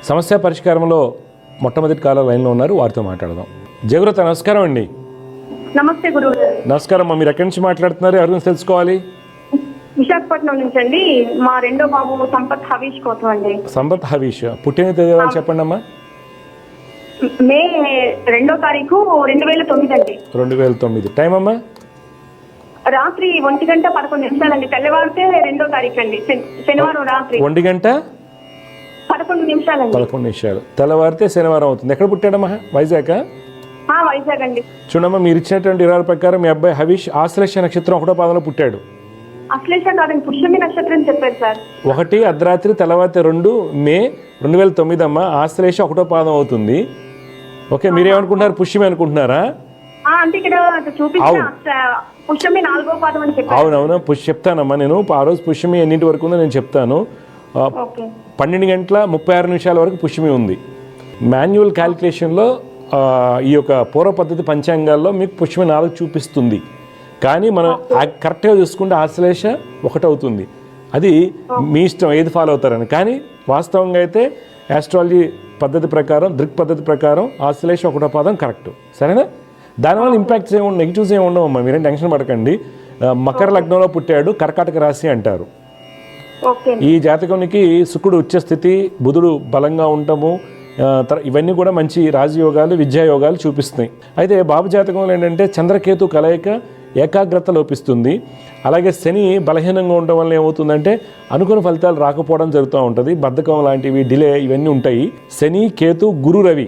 సమస్య పరిష్కారంలో మొట్టమొదటి కాలం లైన్లో ఉన్నారు, వారితో మాట్లాడదాం. జయగురత నమస్కారం అండి. నమస్తే గురువు గారు. నమస్కారం అమ్మా. మీరు ఎక్కడి నుంచి మాట్లాడుతున్నారు, ఎవరి గురించి తెలుసుకోవాలి? విశాఖపట్నం నుంచి అండి. మా రెండో బాబు సంపత్ హవీష్ కోసం అండి. సంపత్ హవీష్ పుట్టిన తేదీ చెప్పండి అమ్మా. మే 2వ తారీఖు 2009 అండి. 2009. టైం అమ్మా? రాత్రి 1:11 అండి. తెల్లవారితే 2వ తారీఖు అండి, శనివారం రాత్రి 1:11 అండి. 11 తెల్లవారితే శనివారం అవుతుంది. ఎక్కడ పుట్టాడమ్మా? వైజాగ్. వైజాగ్ అండి. చూడమ్మా, మీరు ఇచ్చినటువంటి వివరాల ప్రకారం మీ అబ్బాయి హవీష్ ఆశ్లేష నక్షత్రం 1వ పాదంలో పుట్టాడు. అశ్లేష కాదండి, పుష్యమి నక్షత్రం చెప్పారు సార్. 1 అర్ధరాత్రి తెల్లవారితే 2 మే 2009 అమ్మా. ఆశ్లేష 1వ పాదం అవుతుంది. ఓకే, మీరేమనుకుంటున్నారు? పుష్యమి అనుకుంటున్నారా? అంటే ఇక్కడ చూపించిన పుష్యమి 4వ పాదం అని చెప్పారు. అవునవును, చెప్తానమ్మా. నేను ఆ రోజు పుష్యమి ఎన్నింటి వరకు ఉందో నేను చెప్తాను. 12:36 వరకు పుష్యమి ఉంది. మాన్యువల్ క్యాలిక్యులేషన్లో ఈ యొక్క పూర్వ పద్ధతి పంచాంగాల్లో మీకు పుష్యమి 4 చూపిస్తుంది. కానీ మనం కరెక్ట్గా చూసుకుంటే ఆశ్లేష 1 అవుతుంది. అది మీ ఇష్టం ఏది ఫాలో అవుతారని. కానీ వాస్తవంగా అయితే ఆస్ట్రాలజీ పద్ధతి ప్రకారం, దృక్ పద్ధతి ప్రకారం ఆశ్లేష 1వ పాదం కరెక్ట్. సరేనా? దానివల్ల ఇంపాక్ట్స్ ఏమి నెగిటివ్స్ ఏమి ఉండవమ్మా. మీరేం టెన్షన్ పడకండి. మకర లగ్నంలో పుట్టాడు, కర్కాటక రాశి అంటారు. ఈ జాతకానికి శుక్రుడు ఉచ్చ స్థితి, బుధుడు బలంగా ఉండటము, ఇవన్నీ కూడా మంచి రాజయోగాలు, విద్యాయోగాలు చూపిస్తున్నాయి. అయితే బాబు జాతకంలో ఏంటంటే చంద్రకేతు కలయిక ఏకాగ్రత లోపిస్తుంది. అలాగే శని బలహీనంగా ఉండటం వల్ల ఏమవుతుందంటే అనుకున్న ఫలితాలు రాకపోవడం జరుగుతూ ఉంటుంది. బద్ధకం లాంటివి, డిలే, ఇవన్నీ ఉంటాయి. శని, కేతు, గురు, రవి.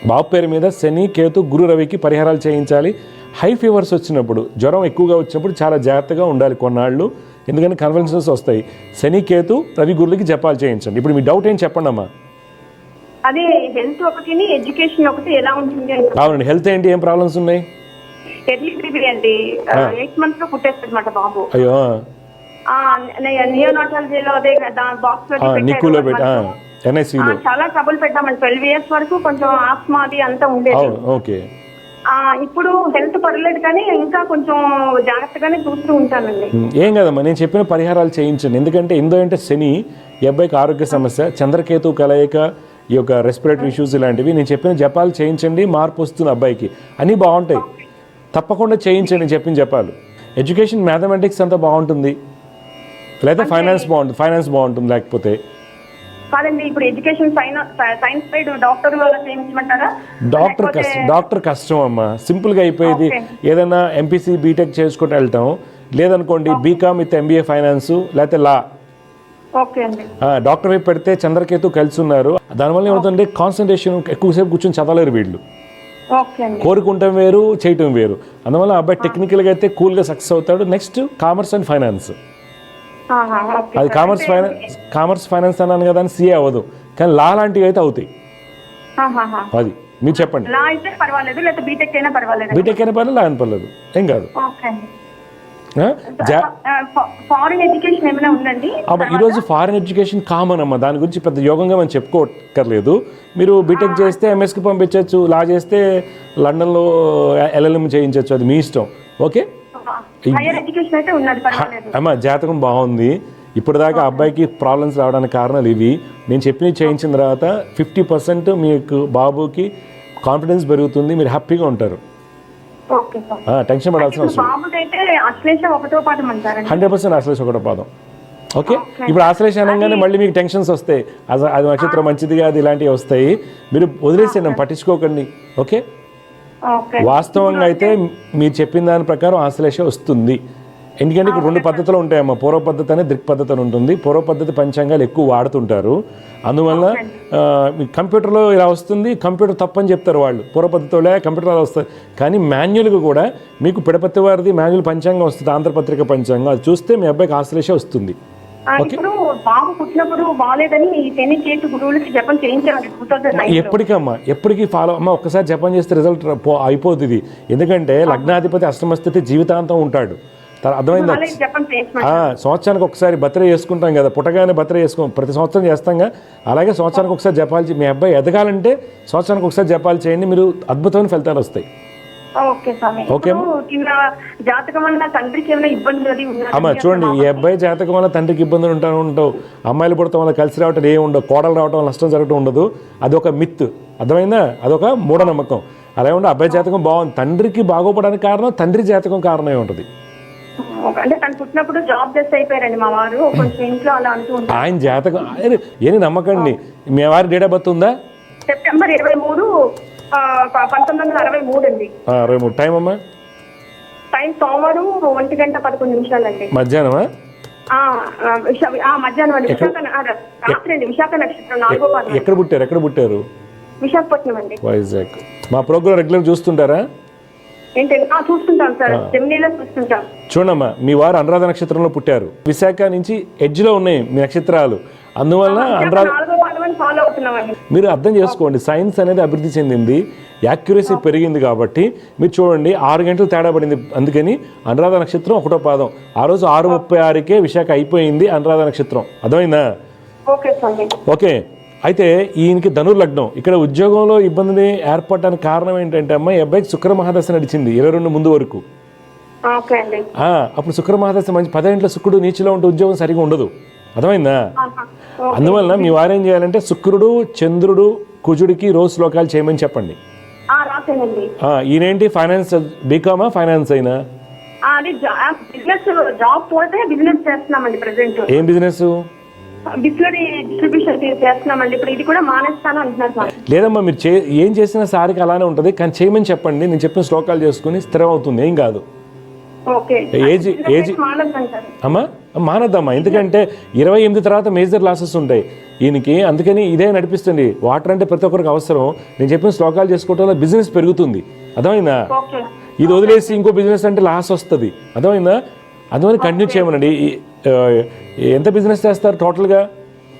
బాబు పేరు మీద శని, కేతు, గురు, రవికి పరిహారాలు చేయించాలి. హై ఫీవర్స్ వచ్చినప్పుడు, జ్వరం ఎక్కువగా వచ్చినప్పుడు చాలా జాగ్రత్తగా ఉండాలి కొన్నాళ్ళు. ఎందుకంటే కన్వల్షన్స్ వస్తాయి. శని, కేతు, రవి, గురులకి జపాలు చేయించండి. ఇప్పుడు మీ డౌట్ ఏం చెప్పండి అమ్మా. అదే హెల్త్ ఒకటి, ఎడ్యుకేషన్ ఒకటి ఎలా ఉంటుంది? అవునండి. హెల్త్ ఏంటి, ఏం ప్రాబ్లమ్స్ ఉన్నాయి? ఎర్లీ డెలివరీ అండి. 8 months లో పుట్టేస్తాడు బాబు. అయ్యో. నియోనాటాలజీలో అదే బాక్స్ నిక్కులో ఎన్ఐసిలో చాలా ట్రబుల్ పెట్టామండి. 12 years వరకు కొంచెం ఆస్మా అది అంతా ఉండేది. ఓకే. ఇప్పుడు హెల్త్ పర్లేదు, కానీ ఇంకా కొంచెం జాగ్రత్తగానే చూస్తూ ఉంటానండి. ఏం కదమ్మా, నేను చెప్పిన పరిహారాలు చేయించండి. ఎందుకంటే ఏంటంటే శని, ఈ అబ్బాయికి ఆరోగ్య సమస్య, చంద్రకేతు కలయిక, ఈ యొక్క రెస్పిరేటరీ ఇష్యూస్ ఇలాంటివి. నేను చెప్పిన జపాలు చేయించండి, మార్పు వస్తుంది అబ్బాయికి, అన్నీ బాగుంటాయి. తప్పకుండా చేయించండి చెప్పిన జపాలు. ఎడ్యుకేషన్, మ్యాథమెటిక్స్ అంతా బాగుంటుంది, లేదా ఫైనాన్స్ బాగుంటుంది. లేకపోతే కాదండి, ఇప్పుడు ఎడ్యుకేషన్ సైన్స్ సైడ్ డాక్టర్ చేయించమంటారా? డాక్టర్ కష్టం అమ్మా. సింపుల్గా అయిపోయేది. ఏదైనా ఎంపీసీ, బీటెక్ చేసుకుంటూ వెళ్తాం. లేదనుకోండి బీకామ్ విత్ ఎంబీఏ ఫైనాన్స్, లేకపోతే లా. డాక్టర్ వైపు పెడితే చంద్రకేతు కలిసి ఉన్నారు. దానివల్ల ఏమవుతుందంటే కాన్సన్ట్రేషన్, ఎక్కువసేపు కూర్చొని చదవలేరు వీళ్ళు. కోరుకుంటాం వేరు, చేయటం వేరు. అందువల్ల అబ్బాయి టెక్నికల్గా అయితే కూల్గా సక్సెస్ అవుతాడు. Next commerce and finance. అది కామర్స్ ఫైనాన్స్ అన్నాను కదా అని సిఏ అవ్వదు, కానీ లా లాంటివి అయితే అవుతాయి. అది మీరు చెప్పండి. బీటెక్ అయినా పర్వాలేదు, లా అయినా పర్లేదు, ఏం కాదు. ఈరోజు ఫారిన్ ఎడ్యుకేషన్ కామన్ అమ్మా. దాని గురించి పెద్ద యోగంగా మనం చెప్పుకోకర్లేదు. మీరు బీటెక్ చేస్తే ఎంఎస్కి పంపించవచ్చు, లా చేస్తే లండన్లో ఎల్ఎల్ఎం చేయించవచ్చు, అది మీ ఇష్టం. ఓకే అమ్మా, జాతకం బాగుంది. ఇప్పటిదాకా అబ్బాయికి ప్రాబ్లమ్స్ రావడానికి కారణాలు ఇవి. నేను చెప్పినవి చేయించిన తర్వాత 50% మీకు బాబుకి కాన్ఫిడెన్స్ పెరుగుతుంది, మీరు హ్యాపీగా ఉంటారు. టెన్షన్ పడాల్సిన అవసరం 100% ఆశ్లేష 1వ పాదం. ఓకే. ఇప్పుడు ఆశ్లేష అనగానే మళ్ళీ మీకు టెన్షన్స్ వస్తాయి. అది నక్షత్రం మంచిది కాదు, ఇలాంటివి వస్తాయి. మీరు వదిలేసేయండి, పట్టించుకోకండి. ఓకే. వాస్తవంగా అయితే మీరు చెప్పిన దాని ప్రకారం ఆశ్లేష వస్తుంది. ఎందుకంటే ఇక్కడ 2 పద్ధతులు ఉంటాయమ్మా. పూర్వ పద్ధతి అనే దృక్ పద్ధతి అని ఉంటుంది. పూర్వ పద్ధతి పంచాంగాలు ఎక్కువ వాడుతుంటారు. అందువల్ల కంప్యూటర్లో ఇలా వస్తుంది, కంప్యూటర్ తప్పని చెప్తారు వాళ్ళు. పూర్వ పద్ధతిలో కంప్యూటర్ అలా వస్తుంది. కానీ మాన్యువల్గా కూడా మీకు పిడపత్తి వారిది మాన్యువల్ పంచాంగం వస్తుంది, ఆంధ్రపత్రిక పంచాంగం. అది చూస్తే మీ అబ్బాయికి ఆశ్లేష వస్తుంది. ఇప్పుడు బాబు పుట్టినప్పుడు బాగాలేదని శని కేతు గురువులకి జపం చేయించాలి. ఎప్పటికమ్మా, ఎప్పటికీ ఫాలో అమ్మా. ఒక్కసారి జపం చేస్తే రిజల్ట్ అయిపోతుంది. ఎందుకంటే లగ్నాధిపతి అష్టమ స్థితి జీవితాంతం ఉంటాడు. అర్థమైందా? సంవత్సరానికి ఒకసారి బర్త్డే చేసుకుంటాం కదా, పుట్టగానే బర్త్డే చేసుకోం, ప్రతి సంవత్సరం చేస్తాంగా. అలాగే సంవత్సరానికి ఒకసారి జపాలు. మీ అబ్బాయి ఎదగాలంటే సంవత్సరానికి ఒకసారి జపాలు చేయండి, మీరు అద్భుతమైన ఫలితాలు వస్తాయి. ఓకే స్వామి. ఓకే అమ్మా. ఇప్పుడు కింద జాతకం వల్ల తండ్రికి ఏమైనా ఇబ్బంది అది ఉందా? అమ్మ చూడండి, ఈ అబ్బాయి జాతకం వల్ల తండ్రికి ఇబ్బందులు ఉండవు, అమ్మాయిలు పుడతాం వల్ల కలిసి రావటం ఏమి ఉండవు, కోడలు రావటం వల్ల నష్టం జరగటం ఉండదు. అదొక మిత్, అర్థమైందా? అదొక మూఢనమ్మకం. అలా ఉండే అబ్బాయి జాతకం బాగుంది. తండ్రికి బాగోపడానికి కారణం తండ్రి జాతకం కారణమే ఉంటుంది. అంటే తను పుట్టినప్పుడు జాబ్ చేసి అయిపోయారండి మా వారు, కొంచెం ఇంట్లో అలా అంటూ ఉంటారు. ఆయన జాతకం ఏమి నమ్మకండి. మీ వారి డేట్ ఆఫ్ బర్త్ ఉందా? సెప్టెంబర్ 23, 1963 అండి. 23. టైం అమ్మా? టైం సోమవారం 1:11 అండి. మధ్యాహ్నమా? మధ్యాహ్నం అండి. రాత్రి అండి. విశాఖ నక్షత్రం 4వ పాదం. ఎక్కడ పుట్టారు? విశాఖపట్నం అండి. వైజాగ్. మా ప్రోగ్రామ్ రెగ్యులర్ చూస్తుంటారా? ఏంటండి? చూస్తుంటాం సార్, జెమినీలో చూస్తుంటాం. చూడమ్మా, మీ వారు అనురాధ నక్షత్రంలో పుట్టారు. విశాఖ నుంచి ఎడ్జ్లో ఉన్నాయి మీ నక్షత్రాలు. అందువల్ల అనురాధ 4వ పాదం అని ఫాలో అవుతున్నామండి. మీరు అర్థం చేసుకోండి, సైన్స్ అనేది అభివృద్ధి చెందింది, యాక్యురసీ పెరిగింది. కాబట్టి మీరు చూడండి, 6 గంటలు తేడా పడింది. అందుకని అనురాధ నక్షత్రం 1వ పాదం. ఆ రోజు 6:36కే విశాఖ అయిపోయింది అనురాధ నక్షత్రం. అర్థమైందా? ఓకే స్వామి. ఓకే. అయితే ఈయనకి ధనుర్లగ్నం. ఇక్కడ ఉద్యోగంలో ఇబ్బంది ఏర్పడడానికి కారణం ఏంటంటే అమ్మ, ఈ అబ్బాయికి శుక్ర మహాదశ నడిచింది 22 ముందు వరకు. ఓకే అండి. అప్పుడు శుక్ర మహాదశ మంచి 10 ఇంట్లో శుక్రుడు నీచిలో ఉంటే ఉద్యోగం సరిగా ఉండదు. అర్థమైందా? అందువల్ల మీ వారేం చేయాలంటే శుక్రుడు, చంద్రుడు, కుజుడికి రోజు శ్లోకాలు చేయమని చెప్పండి. రాసేనండి. ఈయనేంటి ఫైనాన్స్, బీకామా ఫైనాన్స్ అయినా? అది బిజినెస్, జాబ్ పోతే బిజినెస్ చేస్తున్నామండి ప్రెసెంట్. ఏం బిజినెస్? బిస్లరీ డిస్ట్రిబ్యూషన్ చేస్తున్నామండి. ఇప్పుడు ఇది కూడా మానేస్తాను అంటున్నారు సార్. లేదమ్మా, మీరు ఏం చేసినా సారికి అలానే ఉంటుంది, కానీ చేయమని చెప్పండి. నేను చెప్పిన శ్లోకాలు చేసుకుని స్థిరం అవుతుంది, ఏం కాదు. ఏజీ అమ్మా మానద్దమ్మా, ఎందుకంటే 28 తర్వాత మేజర్ లాసెస్ ఉంటాయి ఈయనకి. అందుకని ఇదే నడిపిస్తుంది. వాటర్ అంటే ప్రతి ఒక్కరికి అవసరం. నేను చెప్పిన శ్లోకాలు చేసుకోవటం వల్ల బిజినెస్ పెరుగుతుంది. అర్థమైందా? ఇది వదిలేసి ఇంకో బిజినెస్ అంటే లాస్ వస్తుంది. అర్థమైందా? అందువల్ల కంటిన్యూ చేయమనండి. ఎంత బిజినెస్ చేస్తారు టోటల్గా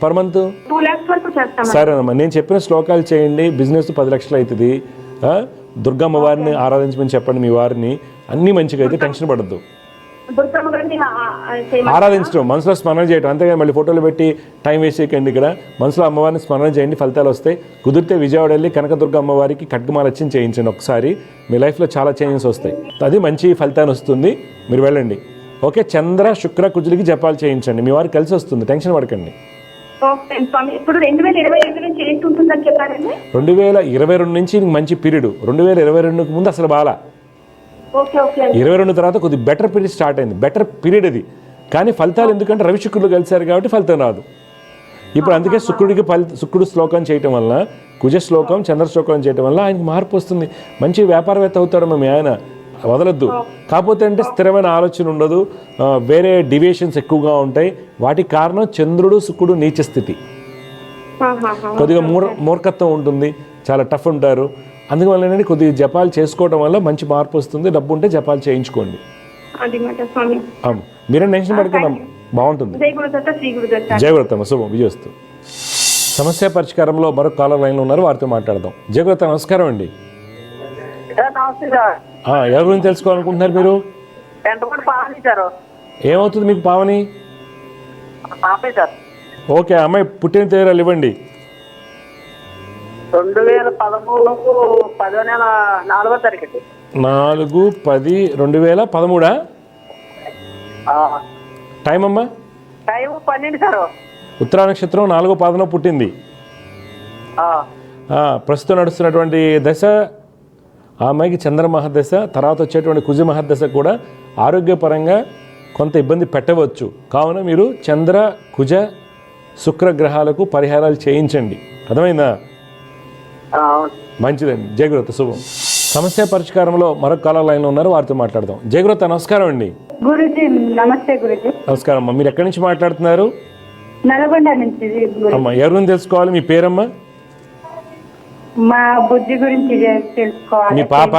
పర్ మంత్? 2 lakhs వరకు చేస్తాం. సరేనమ్మా, నేను చెప్పిన శ్లోకాలు చేయండి, బిజినెస్ 10 లక్షలు అవుతుంది. దుర్గమ్మ వారిని ఆరాధించమని చెప్పండి మీ వారిని. అన్నీ మంచిగా అయితే టెన్షన్ పడద్దు. ఆరాధించడం, మనసులో స్మరణ చేయడం, అంతేగాని మళ్ళీ ఫోటోలు పెట్టి టైం వేస్ట్ చేయకండి. ఇక్కడ మనసులో అమ్మవారిని స్మరణ చేయండి, ఫలితాలు వస్తాయి. కుదిరితే విజయవాడ వెళ్ళి కనకదుర్గ అమ్మవారికి ఖడ్గమాలచ్యం చేయించండి ఒకసారి. మీ లైఫ్లో చాలా చేంజెస్ వస్తాయి, అది మంచి ఫలితాన్ని వస్తుంది. మీరు వెళ్ళండి. ఓకే. చంద్ర, శుక్ర, కుజులకి జపాలు చేయించండి, మీ వారికి కలిసి వస్తుంది, టెన్షన్ పడకండి. ఇప్పుడు 2022 నుంచి ఏంటి ఉంటుందని చెప్పారండి? 2022 నుంచి మంచి పీరియడ్. 2022కు ముందు అసలు బాగా, 22 తర్వాత కొద్ది బెటర్ పీరియడ్ స్టార్ట్ అయింది. బెటర్ పీరియడ్ అది. కానీ ఫలితాలు ఎందుకంటే రవి శుక్రులు కలిశారు కాబట్టి ఫలితం రాదు. ఇప్పుడు అందుకే శుక్రుడు శ్లోకం చేయటం వల్ల, కుజ శ్లోకం, చంద్ర శ్లోకం చేయటం వల్ల ఆయనకు మార్పు వస్తుంది. మంచి వ్యాపారవేత్త అవుతాడు మీ ఆయన, వదలద్దు. కాకపోతే అంటే స్థిరమైన ఆలోచన ఉండదు, వేరే డివియేషన్స్ ఎక్కువగా ఉంటాయి. వాటికి కారణం చంద్రుడు, శుక్రుడు నీచ స్థితి. కొద్దిగా మూర్ఖత్వం ఉంటుంది, చాలా టఫ్ ఉంటారు. అందువల్ల ఏంటంటే కొద్దిగా జపాలు చేసుకోవడం వల్ల మంచి మార్పు వస్తుంది. డబ్బు ఉంటే జపాలు చేయించుకోండి. మీరే టెన్షన్ పడుతున్నాం, బాగుంటుంది. జయవ్రతమ్మ, శుభం, విజయస్తు. సమస్య పరిష్కారంలో మరొక కాలర్ లైన్లో ఉన్నారు, వారితో మాట్లాడదాం. జయవ్రత, నమస్కారం అండి. ఎవరి గురించి తెలుసుకోవాలనుకుంటున్నారు మీరు? ఏమవుతుంది మీకు పావని? ఓకే, అమ్మాయి పుట్టిన తేదీలు ఇవ్వండి. 2013 10వ నెల 4వ తారీఖు. 4/10/2013. టైం అమ్మా? Time 12 sir. ఉత్తరా నక్షత్రం 4వ పాదంలో పుట్టింది. ప్రస్తుతం నడుస్తున్నటువంటి దశ ఆ అమ్మాయికి చంద్ర మహాదశ. తర్వాత వచ్చేటువంటి కుజ మహాదశ కూడా ఆరోగ్యపరంగా కొంత ఇబ్బంది పెట్టవచ్చు. కావున మీరు చంద్ర, కుజ, శుక్ర గ్రహాలకు పరిహారాలు చేయించండి. అర్థమైందా? మంచిదండి. జయగురత, శుభం. సమస్య పరిష్కారంలో మరొక కాలర్ లైన్లో ఉన్నారు, వారితో మాట్లాడదాం. జయగురత, నమస్కారం అండి. గురుజీ నమస్తే. గురుజీ నమస్కారం అమ్మా. మీరు ఎక్కడి నుంచి మాట్లాడుతున్నారు? నల్గొండ నుంచి. అమ్మా, ఎవరిని తెలుసుకోవాలి? మీ పేరమ్మా? మా బుద్ధి గురించి తెలుసుకోవాలి. మీ పాప?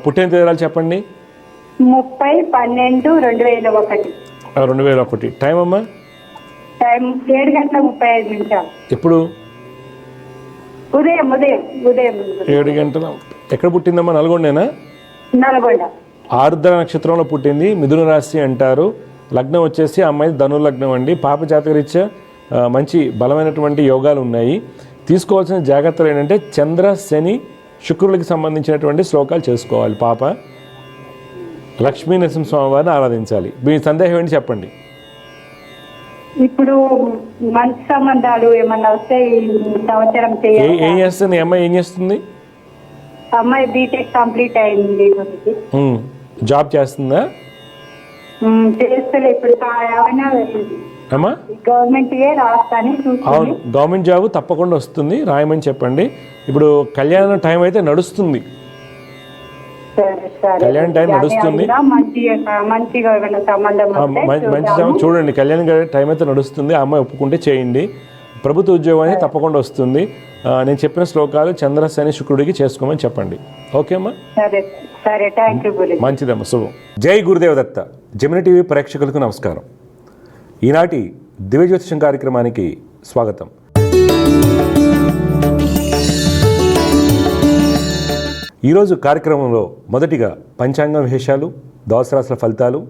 పుట్టిన తేదీలు చెప్పండి. 30/12/2001. 2001. టైం అమ్మా? టైం 7:35. ఎప్పుడు? ఉదయం 7 గంటల. ఎక్కడ పుట్టిందమ్మా? నల్గొండేనా? నల్గొండ. ఆరుద్ర నక్షత్రంలో పుట్టింది, మిథున రాశి అంటారు. లగ్నం వచ్చేసి అమ్మాయి ధనుర్లగ్నం అండి. పాప జాతకరీత్యా మంచి బలమైనటువంటి యోగాలు ఉన్నాయి. తీసుకోవాల్సిన జాగ్రత్తలు ఏంటంటే చంద్ర శని శుక్రులకి సంబంధించినటువంటి శ్లోకాలు చేసుకోవాలి పాప. లక్ష్మీ నరసింహస్వామి వారిని ఆరాధించాలి. మీ సందేహం ఏంటి చెప్పండి. ఇప్పుడు మంచి సంబంధాలు ఏమన్నా వస్తే ఈ సంవత్సరం చేయాలి. ఏం చేస్తుంది అమ్మాయి? ఏం చేస్తుంది అమ్మాయి బీటెక్ కంప్లీట్ అయింది. జాబ్ చేస్తుందా? చేస్తలే ఇప్పుడు ఏమైనా అమ్మా గవర్నమెంట్ రాస్తాని అవును, గవర్నమెంట్ జాబ్ తప్పకుండా వస్తుంది, రాయమని చెప్పండి. ఇప్పుడు కళ్యాణ టైం అయితే నడుస్తుంది, కళ్యాణ టైం నడుస్తుంది. మంచిగా సంబంధం మంచి సమయం చూడండి, కళ్యాణ టైం అయితే నడుస్తుంది. ఆ అమ్మాయి ఒప్పుకుంటే చేయండి. ప్రభుత్వ ఉద్యోగం అయితే తప్పకుండా వస్తుంది. నేను చెప్పిన శ్లోకాలు చంద్ర శని శుక్రుడికి చేసుకోమని చెప్పండి. ఓకే అమ్మా? సరే, థ్యాంక్ యూ. మంచిదమ్మా, శుభం. జై గురుదేవదత్త. జెమిని టీవీ ప్రేక్షకులకు నమస్కారం. ఈనాటి దివ్య జ్యోతిషం కార్యక్రమానికి స్వాగతం. ఈరోజు కార్యక్రమంలో మొదటిగా పంచాంగం విశేషాలు, ద్వాదశ రాశుల ఫలితాలు,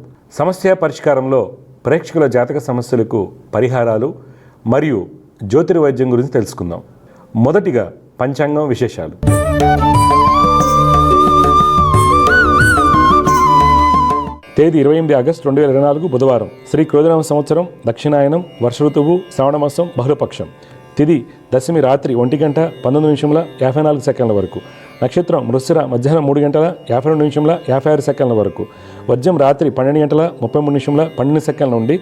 సమస్య పరిష్కారంలో ప్రేక్షకుల జాతక సమస్యలకు పరిహారాలు మరియు జ్యోతిర్వైద్యం గురించి తెలుసుకుందాం. మొదటిగా పంచాంగం విశేషాలు. తేదీ 28 ఆగస్టు 2024 బుధవారం. శ్రీ క్రోధనామ సంవత్సరం, దక్షిణాయనం, వర్ష ఋతువు, శ్రావణమాసం, బహుళపక్షం. తిథి దశమి రాత్రి 1:19:54 వరకు. నక్షత్రం మృగశిర మధ్యాహ్నం 3:52:56 వరకు. వర్జం రాత్రి 12:33:12 నుండి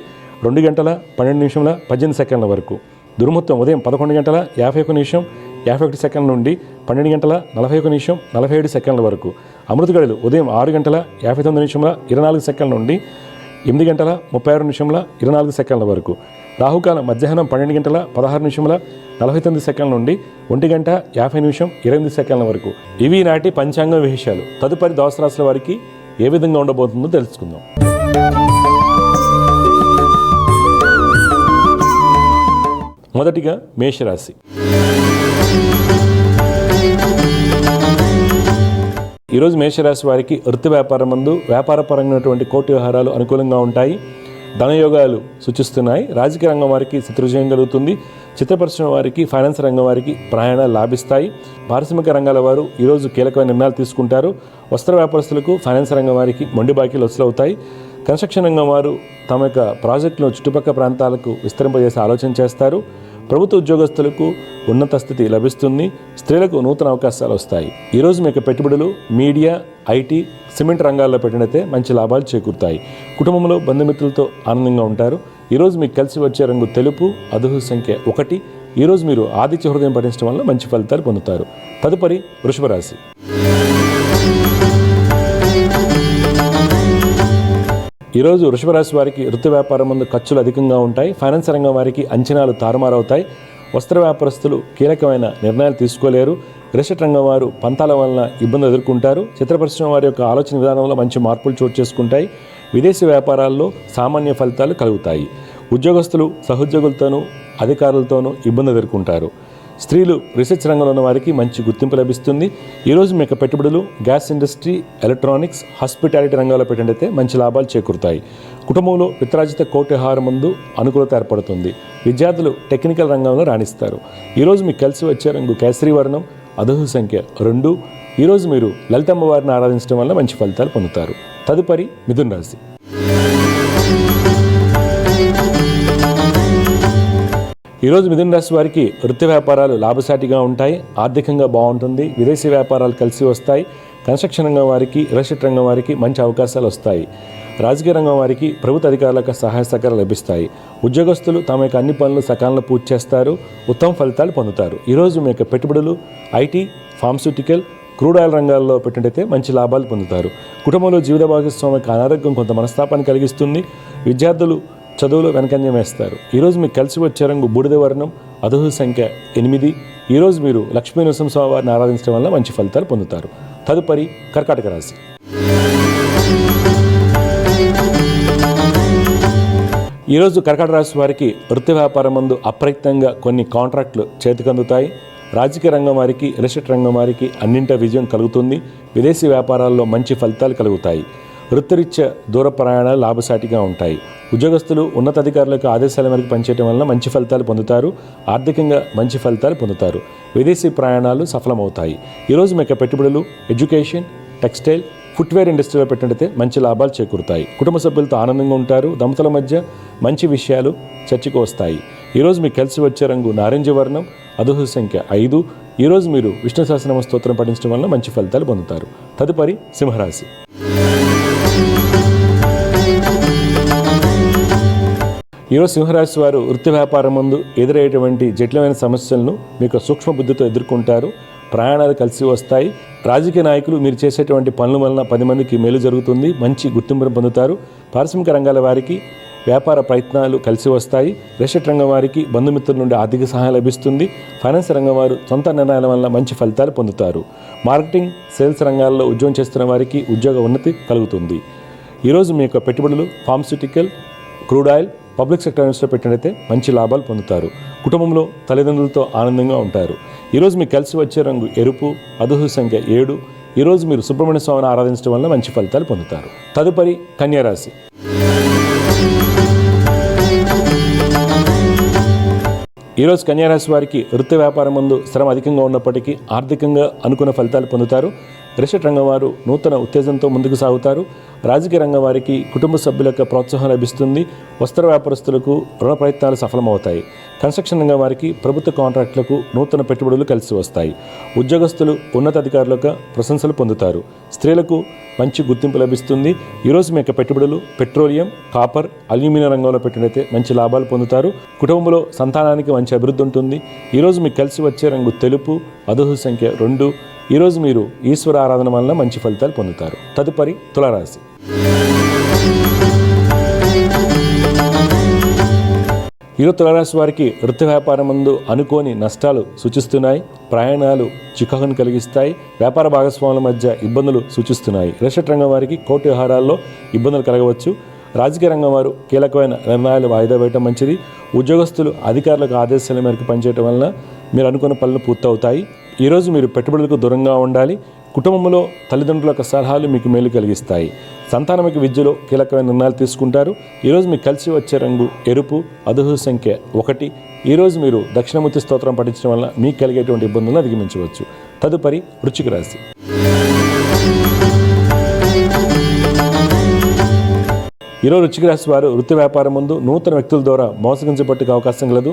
2:12:18 వరకు. దుర్ముహూర్తం ఉదయం 11:51:51 నుండి 12:41:47 వరకు. అమృత గడియలు ఉదయం 6:59:24 నుండి 8:36:24 వరకు. రాహుకాలం మధ్యాహ్నం 12:16:49 నుండి 1:50:20 వరకు. ఇవి నాటి పంచాంగ విశేషాలు. తదుపరి ద్వాదశ రాశుల వారికి ఏ విధంగా ఉండబోతుందో తెలుసుకుందాం. మొదటిగా మేషరాశి. ఈరోజు మేషరాశి వారికి వృత్తి వ్యాపారం మందు వ్యాపారపరమైనటువంటి కోర్టు వ్యవహారాలు అనుకూలంగా ఉంటాయి. ధనయోగాలు సూచిస్తున్నాయి. రాజకీయ రంగం వారికి శత్రుజయం కలుగుతుంది. చిత్ర పరిశ్రమ వారికి, ఫైనాన్స్ రంగం వారికి ప్రయాణాలు లాభిస్తాయి. పారిశ్రామిక రంగాల వారు ఈరోజు కీలకమైన నిర్ణయాలు తీసుకుంటారు. వస్త్ర వ్యాపారస్తులకు, ఫైనాన్స్ రంగం వారికి మొండి బాకీలు వసూలవుతాయి. కన్స్ట్రక్షన్ రంగం వారు తమ యొక్క ప్రాజెక్టులను చుట్టుపక్కల ప్రాంతాలకు విస్తరింపజేసే ఆలోచన చేస్తారు. ప్రభుత్వ ఉద్యోగస్తులకు ఉన్నత స్థితి లభిస్తుంది. స్త్రీలకు నూతన అవకాశాలు వస్తాయి. ఈరోజు మీకు పెట్టుబడులు మీడియా, ఐటీ, సిమెంట్ రంగాల్లో పెట్టినైతే మంచి లాభాలు చేకూరుతాయి. కుటుంబంలో బంధుమిత్రులతో ఆనందంగా ఉంటారు. ఈరోజు మీకు కలిసి వచ్చే రంగు తెలుపు, అదృష్ట సంఖ్య 1. ఈరోజు మీరు ఆదిత్య హృదయం పఠించడం వల్ల మంచి ఫలితాలు పొందుతారు. తదుపరి వృషభ రాశి. ఈరోజు వృషభ రాశి వారికి వృత్తి వ్యాపారం ముందు ఖర్చులు అధికంగా ఉంటాయి. ఫైనాన్స్ రంగం వారికి అంచనాలు తారుమారవుతాయి. వస్త్ర వ్యాపారస్తులు కీలకమైన నిర్ణయాలు తీసుకోలేరు. రిసెట్ రంగం వారు పంతాల వలన ఇబ్బంది ఎదుర్కొంటారు. చిత్ర పరిశ్రమ వారి యొక్క ఆలోచన విధానంలో మంచి మార్పులు చోటు చేసుకుంటాయి. విదేశీ వ్యాపారాల్లో సామాన్య ఫలితాలు కలుగుతాయి. ఉద్యోగస్తులు సహోద్యోగులతోనూ అధికారులతోనూ ఇబ్బంది ఎదుర్కొంటారు. స్త్రీలు రీసెర్చ్ రంగంలో ఉన్న వారికి మంచి గుర్తింపు లభిస్తుంది. ఈరోజు మీకు పెట్టుబడులు గ్యాస్ ఇండస్ట్రీ, ఎలక్ట్రానిక్స్, హాస్పిటాలిటీ రంగాల్లో పెట్టినట్లయితే మంచి లాభాలు చేకూరుతాయి. కుటుంబంలో విత్రాజిత కోటి ఆహారం ముందు అనుకూలత ఏర్పడుతుంది. విద్యార్థులు టెక్నికల్ రంగంలో రాణిస్తారు. ఈరోజు మీకు కలిసి వచ్చే రంగు కేసరి వర్ణం, అదృష్ట సంఖ్య 2. ఈరోజు మీరు లలితమ్మ వారిని ఆరాధించడం వల్ల మంచి ఫలితాలు పొందుతారు. తదుపరి మిథున రాశి. ఈరోజు మిథున రాశి వారికి వృత్తి వ్యాపారాలు లాభసాటిగా ఉంటాయి. ఆర్థికంగా బాగుంటుంది. విదేశీ వ్యాపారాలు కలిసి వస్తాయి. కన్స్ట్రక్షన్ రంగం వారికి, రిసెట్ రంగం వారికి మంచి అవకాశాలు వస్తాయి. రాజకీయ రంగం వారికి ప్రభుత్వ అధికారులకు సహాయ సహకారాలు లభిస్తాయి. ఉద్యోగస్తులు తమ యొక్క అన్ని పనులు సకాలంలో పూర్తి చేస్తారు. ఉత్తమ ఫలితాలు పొందుతారు. ఈరోజు మీ యొక్క పెట్టుబడులు ఐటీ, ఫార్మస్యూటికల్, క్రూడ్ ఆయిల్ రంగాల్లో పెట్టినట్టయితే మంచి లాభాలు పొందుతారు. కుటుంబంలో జీవిత భాగస్వామికి అనారోగ్యం కొంత మనస్తాపాన్ని కలిగిస్తుంది. విద్యార్థులు చదువులో వెనకంజం వేస్తారు. ఈరోజు మీకు కలిసి వచ్చే రంగు బూడిద వర్ణం, అదృష్ట సంఖ్య 8. ఈరోజు మీరు లక్ష్మీ నరసింహస్వామి వారిని ఆరాధించడం వల్ల మంచి ఫలితాలు పొందుతారు. తదుపరి కర్కాటక రాశి. ఈరోజు కర్కాటక రాశి వారికి వృత్తి వ్యాపారం ముందు అప్రయత్నంగా కొన్ని కాంట్రాక్టులు చేతికందుతాయి. రాజకీయ రంగం వారికి, రిసెట్ రంగం వారికి అన్నింట విజయం కలుగుతుంది. విదేశీ వ్యాపారాల్లో మంచి ఫలితాలు కలుగుతాయి. వృత్తిరీత్యా దూర ప్రయాణాలు లాభసాటిగా ఉంటాయి. ఉద్యోగస్తులు ఉన్నతాధికారులకు ఆదేశాల మేరకు పనిచేయడం వలన మంచి ఫలితాలు పొందుతారు. ఆర్థికంగా మంచి ఫలితాలు పొందుతారు. విదేశీ ప్రయాణాలు సఫలమవుతాయి. ఈరోజు మీకు పెట్టుబడులు ఎడ్యుకేషన్, టెక్స్టైల్, ఫుట్వేర్ ఇండస్ట్రీలో పెట్టినట్టయితే మంచి లాభాలు చేకూరుతాయి. కుటుంబ సభ్యులతో ఆనందంగా ఉంటారు. దంపతుల మధ్య మంచి విషయాలు చర్చకు వస్తాయి. ఈరోజు మీకు కలిసి వచ్చే రంగు నారింజ వర్ణం, అదృష్ట సంఖ్య 5. ఈరోజు మీరు విష్ణు సహస్రనామ స్తోత్రం పఠించడం వలన మంచి ఫలితాలు పొందుతారు. తదుపరి సింహరాశి. ఈరోజు సింహరాశి వారు వృత్తి వ్యాపారం ముందు ఎదురయ్యేటువంటి జటిలమైన సమస్యలను మీకు సూక్ష్మ బుద్ధితో ఎదుర్కొంటారు. ప్రయాణాలు కలిసి వస్తాయి. రాజకీయ నాయకులు మీరు చేసేటువంటి పనుల వలన 10 మందికి మేలు జరుగుతుంది. మంచి గుర్తింపును పొందుతారు. పారిశ్రామిక రంగాల వారికి వ్యాపార ప్రయత్నాలు కలిసి వస్తాయి. రిషట్ రంగం వారికి బంధుమిత్రుల నుండి ఆర్థిక సహాయం లభిస్తుంది. ఫైనాన్స్ రంగం వారు సొంత నిర్ణయాల వల్ల మంచి ఫలితాలు పొందుతారు. మార్కెటింగ్, సేల్స్ రంగాల్లో ఉద్యోగం చేస్తున్న వారికి ఉద్యోగ ఉన్నతి కలుగుతుంది. ఈరోజు మీ యొక్క పెట్టుబడులు pharmaceutical, crude oil, public sector యూనిట్స్లో పెట్టినట్లయితే మంచి లాభాలు పొందుతారు. కుటుంబంలో తల్లిదండ్రులతో ఆనందంగా ఉంటారు. ఈరోజు మీకు కలిసి వచ్చే రంగు ఎరుపు, అదృష్ట సంఖ్య 7. ఈరోజు మీరు సుబ్రహ్మణ్య స్వామిని ఆరాధించడం వల్ల మంచి ఫలితాలు పొందుతారు. తదుపరి కన్యారాశి. ఈరోజు కన్యారాశి వారికి వృత్తి వ్యాపారం ముందు శ్రమ అధికంగా ఉన్నప్పటికీ ఆర్థికంగా అనుకున్న ఫలితాలు పొందుతారు. రిషట్ రంగం వారు నూతన ఉత్తేజంతో ముందుకు సాగుతారు. రాజకీయ రంగం వారికి కుటుంబ సభ్యుల యొక్క ప్రోత్సాహం లభిస్తుంది. వస్త్ర వ్యాపారస్తులకు రుణ ప్రయత్నాలు సఫలమవుతాయి. కన్స్ట్రక్షన్ రంగం వారికి ప్రభుత్వ కాంట్రాక్టులకు నూతన పెట్టుబడులు కలిసి వస్తాయి. ఉద్యోగస్తులు ఉన్నతాధికారులకు ప్రశంసలు పొందుతారు. స్త్రీలకు మంచి గుర్తింపు లభిస్తుంది. ఈరోజు మీ యొక్క పెట్టుబడులు పెట్రోలియం, కాపర్, అల్యూమినియం రంగంలో పెట్టినట్లయితే మంచి లాభాలు పొందుతారు. కుటుంబంలో సంతానానికి మంచి అభివృద్ధి ఉంటుంది. ఈరోజు మీకు కలిసి వచ్చే రంగు తెలుపు, అదృష్ట సంఖ్య 2. ఈరోజు మీరు ఈశ్వర ఆరాధన వలన మంచి ఫలితాలు పొందుతారు. తదుపరి తులారాశి. ఈరోజు తులారాశి వారికి వృత్తి వ్యాపారం ముందు అనుకోని నష్టాలు సూచిస్తున్నాయి. ప్రయాణాలు చికాకును కలిగిస్తాయి. వ్యాపార భాగస్వాముల మధ్య ఇబ్బందులు సూచిస్తున్నాయి. రిషట్ రంగం వారికి కోర్టు వ్యవహారాల్లో ఇబ్బందులు కలగవచ్చు. రాజకీయ రంగం వారు కీలకమైన నిర్ణయాలు వాయిదా వేయడం మంచిది. ఉద్యోగస్తులు అధికారులకు ఆదేశాల మేరకు పనిచేయడం వలన మీరు అనుకున్న పనులు పూర్తవుతాయి. ఈరోజు మీరు పెట్టుబడులకు దూరంగా ఉండాలి. కుటుంబంలో తల్లిదండ్రుల యొక్క సలహాలు మీకు మేలు కలిగిస్తాయి. సంతానమిక విద్యలో కీలకమైన నిర్ణయాలు తీసుకుంటారు. ఈరోజు మీకు కలిసి వచ్చే రంగు ఎరుపు, అదృష్ట సంఖ్య 1. ఈరోజు మీరు దక్షిణమూర్తి స్తోత్రం పఠించడం వల్ల మీకు కలిగేటువంటి ఇబ్బందులను అధిగమించవచ్చు. తదుపరి వృశ్చిక రాశి. ఈరోజు వృశ్చిక రాశి వారు వృత్తి వ్యాపారం ముందు నూతన వ్యక్తుల ద్వారా మోసగించబట్టుకు అవకాశం కలదు.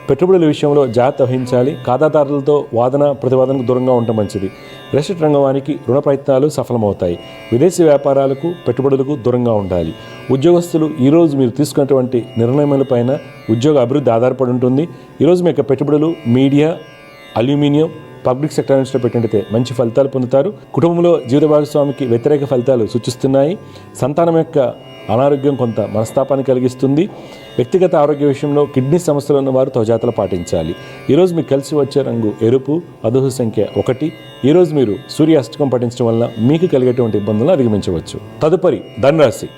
పెట్టుబడుల విషయంలో జాగ్రత్త వహించాలి. ఖాతాదారులతో వాదన ప్రతివాదనకు దూరంగా ఉండటం మంచిది. రిషట్ రంగం వారికి రుణ ప్రయత్నాలు సఫలమవుతాయి. విదేశీ వ్యాపారాలకు, పెట్టుబడులకు దూరంగా ఉండాలి. ఉద్యోగస్తులు ఈరోజు మీరు తీసుకున్నటువంటి నిర్ణయములపైన ఉద్యోగ అభివృద్ధి ఆధారపడి ఉంటుంది. ఈరోజు మీ యొక్క పెట్టుబడులు మీడియా, అల్యూమినియం, పబ్లిక్ సెక్టర్ యూనిట్స్లో పెట్టినట్టయితే మంచి ఫలితాలు పొందుతారు. కుటుంబంలో జీవిత భాగస్వామికి వ్యతిరేక ఫలితాలు సూచిస్తున్నాయి. సంతానం యొక్క అనారోగ్యం కొంత మనస్తాపాన్ని కలిగిస్తుంది. వ్యక్తిగత ఆరోగ్య విషయంలో కిడ్నీ సమస్యలు ఉన్న వారు తౌజాతలు పాటించాలి. ఈరోజు మీకు కలిసి వచ్చే రంగు ఎరుపు, అదృష్ట సంఖ్య 1. ఈరోజు మీరు సూర్య అష్టకం పఠించడం వల్ల మీకు కలిగేటువంటి ఇబ్బందులను అధిగమించవచ్చు. తదుపరి ధనురాశి.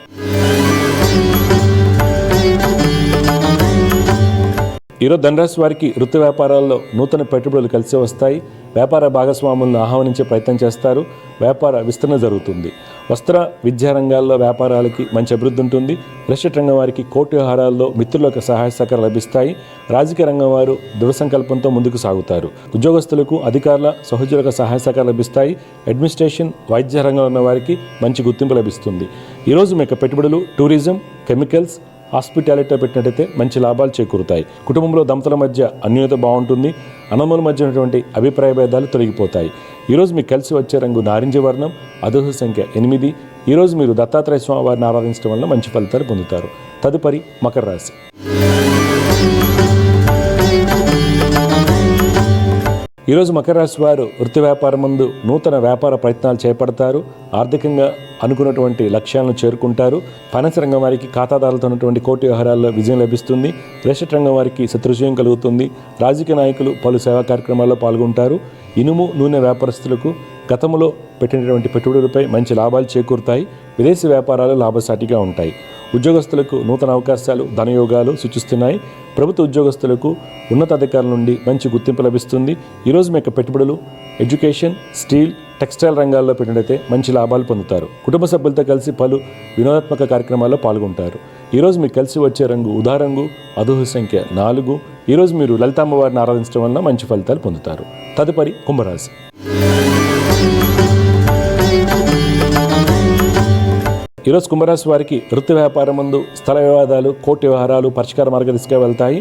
ఈరోజు ధనురాశి వారికి వృత్తి వ్యాపారాల్లో నూతన పెట్టుబడులు కలిసి వస్తాయి. వ్యాపార భాగస్వాములను ఆహ్వానించే ప్రయత్నం చేస్తారు. వ్యాపార విస్తరణ జరుగుతుంది. వస్త్ర, విద్యా రంగాల్లో వ్యాపారాలకి మంచి అభివృద్ధి ఉంటుంది. రిషట్ రంగం వారికి కోర్టు వ్యవహారాల్లో మిత్రులకు సహాయ సహకారాలు లభిస్తాయి. రాజకీయ రంగం వారు దృఢ సంకల్పంతో ముందుకు సాగుతారు. ఉద్యోగస్తులకు అధికారుల సహోద్యోగులకు సహాయ సహకారాలు లభిస్తాయి. అడ్మినిస్ట్రేషన్, వైద్య రంగంలో ఉన్న వారికి మంచి గుర్తింపు లభిస్తుంది. ఈరోజు మీకు పెట్టుబడులు టూరిజం, కెమికల్స్, హాస్పిటాలిటీలో పెట్టినట్టయితే మంచి లాభాలు చేకూరుతాయి. కుటుంబంలో దంపతుల మధ్య అన్యోన్యత బాగుంటుంది. అన్నదమ్ముల మధ్య ఉన్నటువంటి అభిప్రాయ భేదాలు తొలగిపోతాయి. ఈరోజు మీకు కలిసి వచ్చే రంగు నారింజ వర్ణం, అదృష్ట సంఖ్య 8. ఈరోజు మీరు దత్తాత్రేయ స్వామి వారిని ఆరాధించడం వల్ల మంచి ఫలితాలు పొందుతారు. తదుపరి మకర రాశి. ఈరోజు మకర రాశి వారు వృత్తి వ్యాపారం ముందు నూతన వ్యాపార ప్రయత్నాలు చేపడతారు. ఆర్థికంగా అనుకున్నటువంటి లక్ష్యాలను చేరుకుంటారు. ఫైనాన్స్ రంగం వారికి ఖాతాదారులతో ఉన్నటువంటి కోర్టు వ్యవహారాల్లో విజయం లభిస్తుంది. రిషట్ రంగం వారికి శత్రుజయం కలుగుతుంది. రాజకీయ నాయకులు పలు సేవా కార్యక్రమాల్లో పాల్గొంటారు. ఇనుము, నూనె వ్యాపారస్తులకు గతంలో పెట్టినటువంటి పెట్టుబడులపై మంచి లాభాలు చేకూరుతాయి. విదేశీ వ్యాపారాలు లాభసాటిగా ఉంటాయి. ఉద్యోగస్తులకు నూతన అవకాశాలు, ధనయోగాలు సూచిస్తున్నాయి. ప్రభుత్వ ఉద్యోగస్తులకు ఉన్నతాధికారుల నుండి మంచి గుర్తింపు లభిస్తుంది. ఈరోజు మీ యొక్క పెట్టుబడులు ఎడ్యుకేషన్, స్టీల్, టెక్స్టైల్ రంగాల్లో పెట్టినట్లయితే మంచి లాభాలు పొందుతారు. కుటుంబ సభ్యులతో కలిసి పలు వినోదాత్మక కార్యక్రమాల్లో పాల్గొంటారు. ఈరోజు మీకు కలిసి వచ్చే రంగు ఉదా రంగు, అదృష్ట సంఖ్య 4. ఈరోజు మీరు లలితామ్మవారిని ఆరాధించడం వల్ల మంచి ఫలితాలు పొందుతారు. తదుపరి కుంభరాశి. ఈరోజు కుంభరాశి వారికి వృత్తి వ్యాపారం ముందు స్థల వివాదాలు, కోర్టు వ్యవహారాలు పరిష్కార మార్గదిశగా వెళ్తాయి.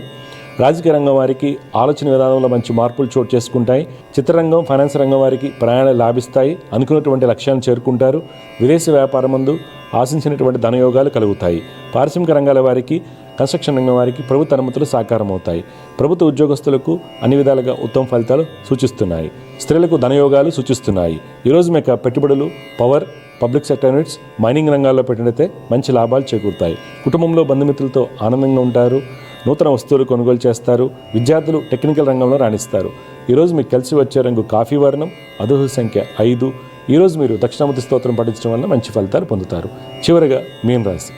రాజకీయ రంగం వారికి ఆలోచన విధానంలో మంచి మార్పులు చోటు చేసుకుంటాయి. చిత్రరంగం, ఫైనాన్స్ రంగం వారికి ప్రయాణాలు లాభిస్తాయి. అనుకున్నటువంటి లక్ష్యాలను చేరుకుంటారు. విదేశీ వ్యాపారం ముందు ఆశించినటువంటి ధనయోగాలు కలుగుతాయి. పారిశ్రామిక రంగాల వారికి, కన్స్ట్రక్షన్ రంగం వారికి ప్రభుత్వ అనుమతులు సాకారం అవుతాయి. ప్రభుత్వ ఉద్యోగస్తులకు అన్ని విధాలుగా ఉత్తమ ఫలితాలు సూచిస్తున్నాయి. స్త్రీలకు ధనయోగాలు సూచిస్తున్నాయి. ఈరోజు మీకు పెట్టుబడులు power, public sector units, mining రంగాల్లో పెట్టినట్లయితే మంచి లాభాలు చేకూరుతాయి. కుటుంబంలో బంధుమిత్రులతో ఆనందంగా ఉంటారు. నూతన వస్తువులు కొనుగోలు చేస్తారు. విద్యార్థులు టెక్నికల్ రంగంలో రాణిస్తారు. ఈరోజు మీకు కలిసి వచ్చే రంగు కాఫీ వర్ణం, అదృష్ట సంఖ్య 5. ఈరోజు మీరు దక్షిణామూర్తి స్తోత్రం పఠించడం వల్ల మంచి ఫలితాలు పొందుతారు. చివరగా మీన రాశి.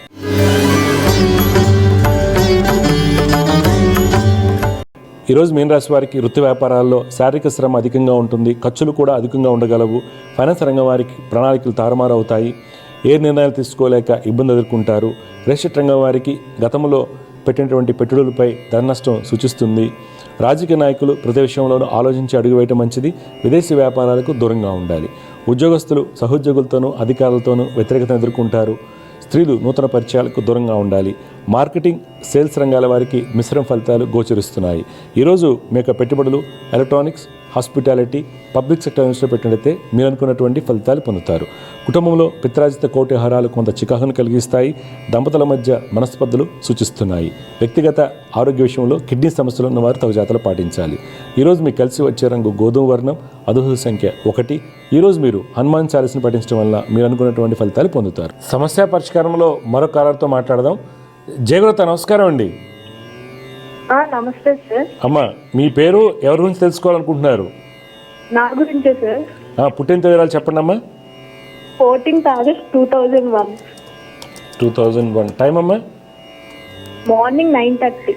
ఈరోజు మీన రాశి వారికి వృత్తి వ్యాపారాల్లో శారీరక శ్రమ అధికంగా ఉంటుంది. ఖర్చులు కూడా అధికంగా ఉండగలవు. ఫైనాన్స్ రంగం వారికి ప్రణాళికలు తారుమారు అవుతాయి. ఏ నిర్ణయాలు తీసుకోలేక ఇబ్బంది ఎదుర్కొంటారు. రియల్ ఎస్టేట్ రంగం వారికి గతంలో పెట్టినటువంటి పెట్టుబడులపై ధన నష్టం సూచిస్తుంది. రాజకీయ నాయకులు ప్రతి విషయంలోనూ ఆలోచించి అడుగు వేయటం మంచిది. విదేశీ వ్యాపారాలకు దూరంగా ఉండాలి. ఉద్యోగస్తులు సహోద్యోగులతోనూ అధికారులతోనూ వ్యతిరేకతను ఎదుర్కొంటారు. స్త్రీలు నూతన పరిచయాలకు దూరంగా ఉండాలి. మార్కెటింగ్, సేల్స్ రంగాల వారికి మిశ్రమ ఫలితాలు గోచరిస్తున్నాయి. ఈరోజు మీ యొక్క పెట్టుబడులు ఎలక్ట్రానిక్స్, హాస్పిటాలిటీ, పబ్లిక్ సెక్టర్ యూనిట్స్లో పెట్టినట్లయితే మీరు అనుకున్నటువంటి ఫలితాలు పొందుతారు. కుటుంబంలో పిత్రాజిత కోటి ఆహారాలు కొంత చికాకును కలిగిస్తాయి. దంపతుల మధ్య మనస్పర్ధలు సూచిస్తున్నాయి. వ్యక్తిగత ఆరోగ్య విషయంలో కిడ్నీ సమస్యలు ఉన్న వారు తగు జాగ్రత్తలు పాటించాలి. ఈరోజు మీకు కలిసి వచ్చే రంగు గోధుమ వర్ణం, అదృష్ట సంఖ్య 1. ఈరోజు మీరు హనుమాన్ చాలీసాను పఠించడం వల్ల మీరు అనుకున్నటువంటి ఫలితాలు పొందుతారు. సమస్య పరిష్కారంలో మరో కాలర్తో మాట్లాడదాం. జయగురత, నమస్కారం అండి. నమస్తే సార్. అమ్మా, మీ పేరు, ఎవరి గురించి తెలుసుకోవాలనుకుంటున్నారు? నా గురించే సార్. పుట్టిన తేదీలు చెప్పండి అమ్మా. 14th August 2001. 2001. టైం అమ్మా? మార్నింగ్ 9:30.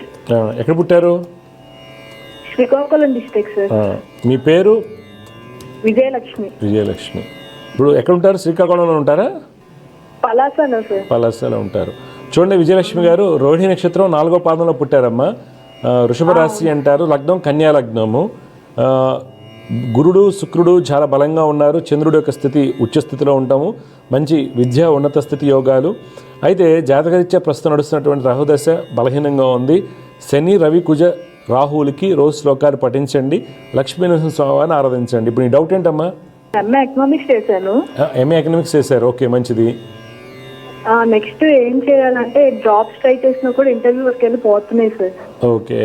ఎక్కడ పుట్టారు? Srikakulam district sir. మీ పేరు? విజయలక్ష్మి. విజయలక్ష్మి. ఇప్పుడు ఎక్కడ ఉంటారు? శ్రీకాకుళంలో ఉంటారా? పలాసలో సార్. పలాసలో ఉంటారు. చూడండి, విజయలక్ష్మి గారు రోహిణి నక్షత్రం 4వ పాదంలో పుట్టారమ్మా. వృషభ రాశి అంటారు. లగ్నం కన్యా లగ్నము. గురుడు, శుక్రుడు చాలా బలంగా ఉన్నారు. చంద్రుడి యొక్క స్థితి ఉచ్చ స్థితిలో ఉంటాము. మంచి విద్య, ఉన్నత స్థితి యోగాలు. అయితే జాతకరీత్యా ప్రస్తుతం నడుస్తున్నటువంటి రాహుదశ బలహీనంగా ఉంది. శని, రవి, కుజ రాహువులకి రోజు శ్లోకాలు పఠించండి. లక్ష్మీ నరసింహస్వామిని ఆరాధించండి. ఇప్పుడు నీ డౌట్ ఏంటమ్మా? ఎంఏ ఎకనామిక్స్ చేశాను. ఎంఏ ఎకనామిక్స్ చేశారు. ఓకే, మంచిది. నెక్స్ట్ ఏం చేయాలంటే జాబ్స్ ట్రై చేసినా కూడా ఇంటర్వ్యూ వరకు వెళ్ళి పోతున్నాయి sir. Okay.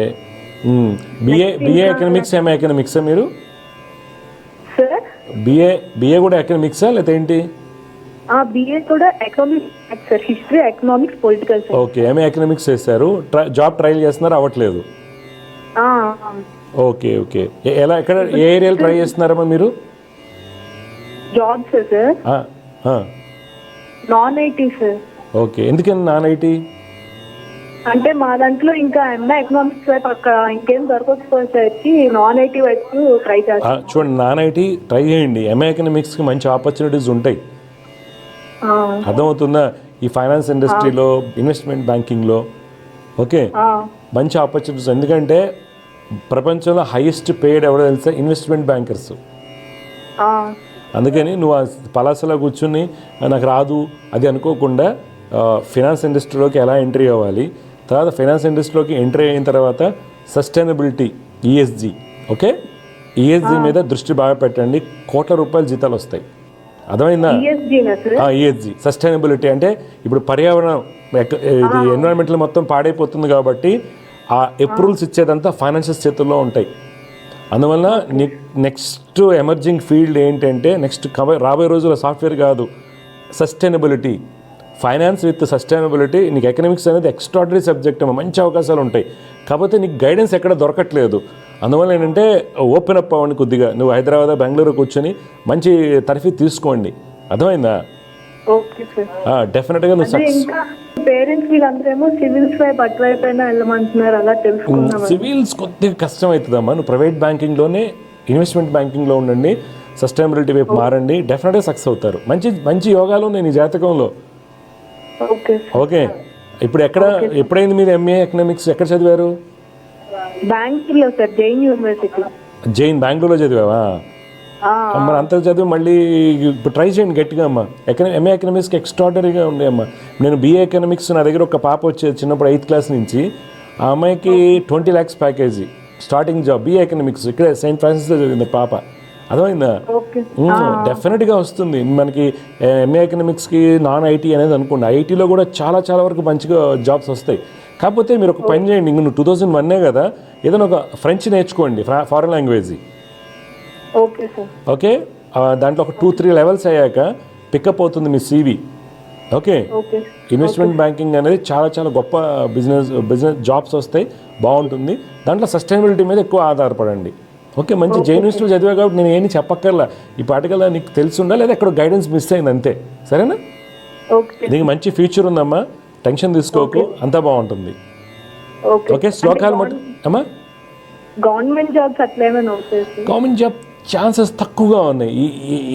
BA economics, MA ఎకనామిక్సా మీరు? సార్ బిఏ కూడా ఎకనామిక్సా లేదా ఏంటి? బిఏ కూడా economics sir. History, economics, political sir. Okay, MA economics చేశారు. జాబ్ ట్రైల్ చేస్తున్నారు, అవ్వట్లేదు. Okay okay. ఎక్కడ, ఏ ఏరియాలో ట్రై చేస్తున్నారమ్మా మీరు? Jobs sir non IT sir. Okay, ఎందుకని నాన్ ఐటీ? అంటే మా దాంట్లో ఇంకా ఎంఏ ఎకనామిక్స్ వైపు అక్కడ ఇంకేం దొరకకపోయేసరికి నాన్ ఐటీ వైపు ట్రై చేస్తాను. చూడండి, నాన్ ఐటీ ట్రై చేయండి. ఎంఏ ఎకనామిక్స్కి మంచి ఆపర్చునిటీస్ ఉంటాయి. అర్థమవుతుందా? ఈ ఫైనాన్స్ ఇండస్ట్రీలో, ఇన్వెస్ట్మెంట్ బ్యాంకింగ్లో ఓకే మంచి ఆపర్చునిటీస్. ఎందుకంటే ప్రపంచంలో హైయెస్ట్ పేడ్ ఎవడో తెలుసా? Investment bankers. అందుకని నువ్వు ఆ పలాసలో కూర్చుని నాకు రాదు అది అనుకోకుండా ఫైనాన్స్ ఇండస్ట్రీలోకి ఎలా ఎంట్రీ అవ్వాలి, తర్వాత ఫైనాన్స్ ఇండస్ట్రీలోకి ఎంట్రీ అయిన తర్వాత సస్టైనబిలిటీ, ఈఎస్జీ. ఓకే, ఈఎస్జీ మీద దృష్టి బాగా పెట్టండి. కోట్ల రూపాయల జీతాలు వస్తాయి. అర్థమైందా? ఈఎస్జీ సస్టైనబిలిటీ అంటే ఇప్పుడు పర్యావరణం, ఇది ఎన్విరాన్మెంటల్ మొత్తం పాడైపోతుంది కాబట్టి ఆ అప్రూవల్స్ ఇచ్చేదంతా ఫైనాన్షియల్ చేతుల్లో ఉంటాయి. అందువల్ల నెక్స్ట్ ఎమర్జింగ్ ఫీల్డ్ ఏంటంటే నెక్స్ట్ రాబోయే రోజుల్లో సాఫ్ట్వేర్ కాదు, సస్టైనబిలిటీ. Finance with sustainability. నీకు ఎకనామిక్స్ అనేది ఎక్స్ట్రాడినరీ సబ్జెక్ట్, మంచి అవకాశాలు ఉంటాయి. కాకపోతే నీకు గైడెన్స్ ఎక్కడ దొరకట్లేదు. అందువల్ల ఏంటంటే ఓపెన్ అప్ అవ్వండి కొద్దిగా. నువ్వు హైదరాబాద్, బెంగళూరు కూర్చొని మంచి తరఫీ తీసుకోండి. అర్థమైందా? Okay sir. డెఫినెట్గా నువ్వు ఇంకా పేరెంట్స్ వీళ్ళందరేమో సివిల్స్ వైపు అటువైపు అయినా వెళ్ళమంటున్నారు, అలా తెలుసుకున్నాం. సివిల్స్ కొద్దిగా కష్టం అవుతుందమ్మా. నువ్వు ప్రైవేట్ బ్యాంకింగ్లోనే ఇన్వెస్ట్మెంట్ బ్యాంకింగ్లో ఉండండి, సస్టైనబిలిటీ వైపు మారండి, డెఫినెట్గా సక్సెస్ అవుతారు. మంచి మంచి యోగాలు ఉన్నాయి నీ జాతకంలో. ఓకే ఓకే, ఇప్పుడు ఎప్పుడైంది మీరు ఎంఏ ఎకనామిక్స్ ఎక్కడ చదివారు? బెంగళూరులో సార్, జైన్ యూనివర్సిటీ. జైన్ బెంగళూరులో చదివావా? మరి అంత చదివి మళ్ళీ ఇప్పుడు ట్రై చేయండి గట్టిగా అమ్మ. ఎంఏ ఎకనామిక్స్కి ఎక్స్ట్రాడనరీగా ఉండే అమ్మ. నేను బీఏ ఎకనామిక్స్, నా దగ్గర ఒక పాప వచ్చేది చిన్నప్పుడు 8th క్లాస్ నుంచి. ఆ అమ్మాయికి 20 lakhs package, starting job, BA economics, ఇక్కడే సెయింట్ ఫ్రాన్సిస్లో చదివింది పాప. అర్థమైందా? డెఫినెట్గా వస్తుంది మనకి. ఎంఏ ఎకనామిక్స్కి నాన్ ఐటీ అనేది అనుకోండి, ఐటీలో కూడా చాలా చాలా వరకు మంచిగా జాబ్స్ వస్తాయి. కాకపోతే మీరు ఒక పని చేయండి, ఇంక నువ్వు 2001 కదా, ఏదైనా ఒక ఫ్రెంచ్ నేర్చుకోండి, foreign language. Okay sir. Okay, దాంట్లో ఒక 2-3 లెవెల్స్ అయ్యాక పికప్ అవుతుంది మీ CV. ఓకే, ఇన్వెస్ట్మెంట్ బ్యాంకింగ్ అనేది చాలా చాలా గొప్ప బిజినెస్ జాబ్స్ వస్తాయి, బాగుంటుంది. దాంట్లో సస్టైనబిలిటీ మీద ఎక్కువ ఆధారపడండి. ఓకే, మంచి జైన్ యూనివర్సిటీలో చదివా కాబట్టి నేను ఏమి చెప్పక్కర్లా. ఈ పాటికల్లా నీకు తెలిసి ఉండాలి, లేదా ఎక్కడ గైడెన్స్ మిస్ అయింది అంతే. సరేనా? నీకు మంచి ఫ్యూచర్ ఉందమ్మా, టెన్షన్ తీసుకోకు, అంతా బాగుంటుంది. ఓకే, శ్లోకాలు మటు అమ్మా. గవర్నమెంట్ జాబ్స్ అట్లా ఏమైనా గవర్నమెంట్ జాబ్ ఛాన్సెస్ తక్కువగా ఉన్నాయి.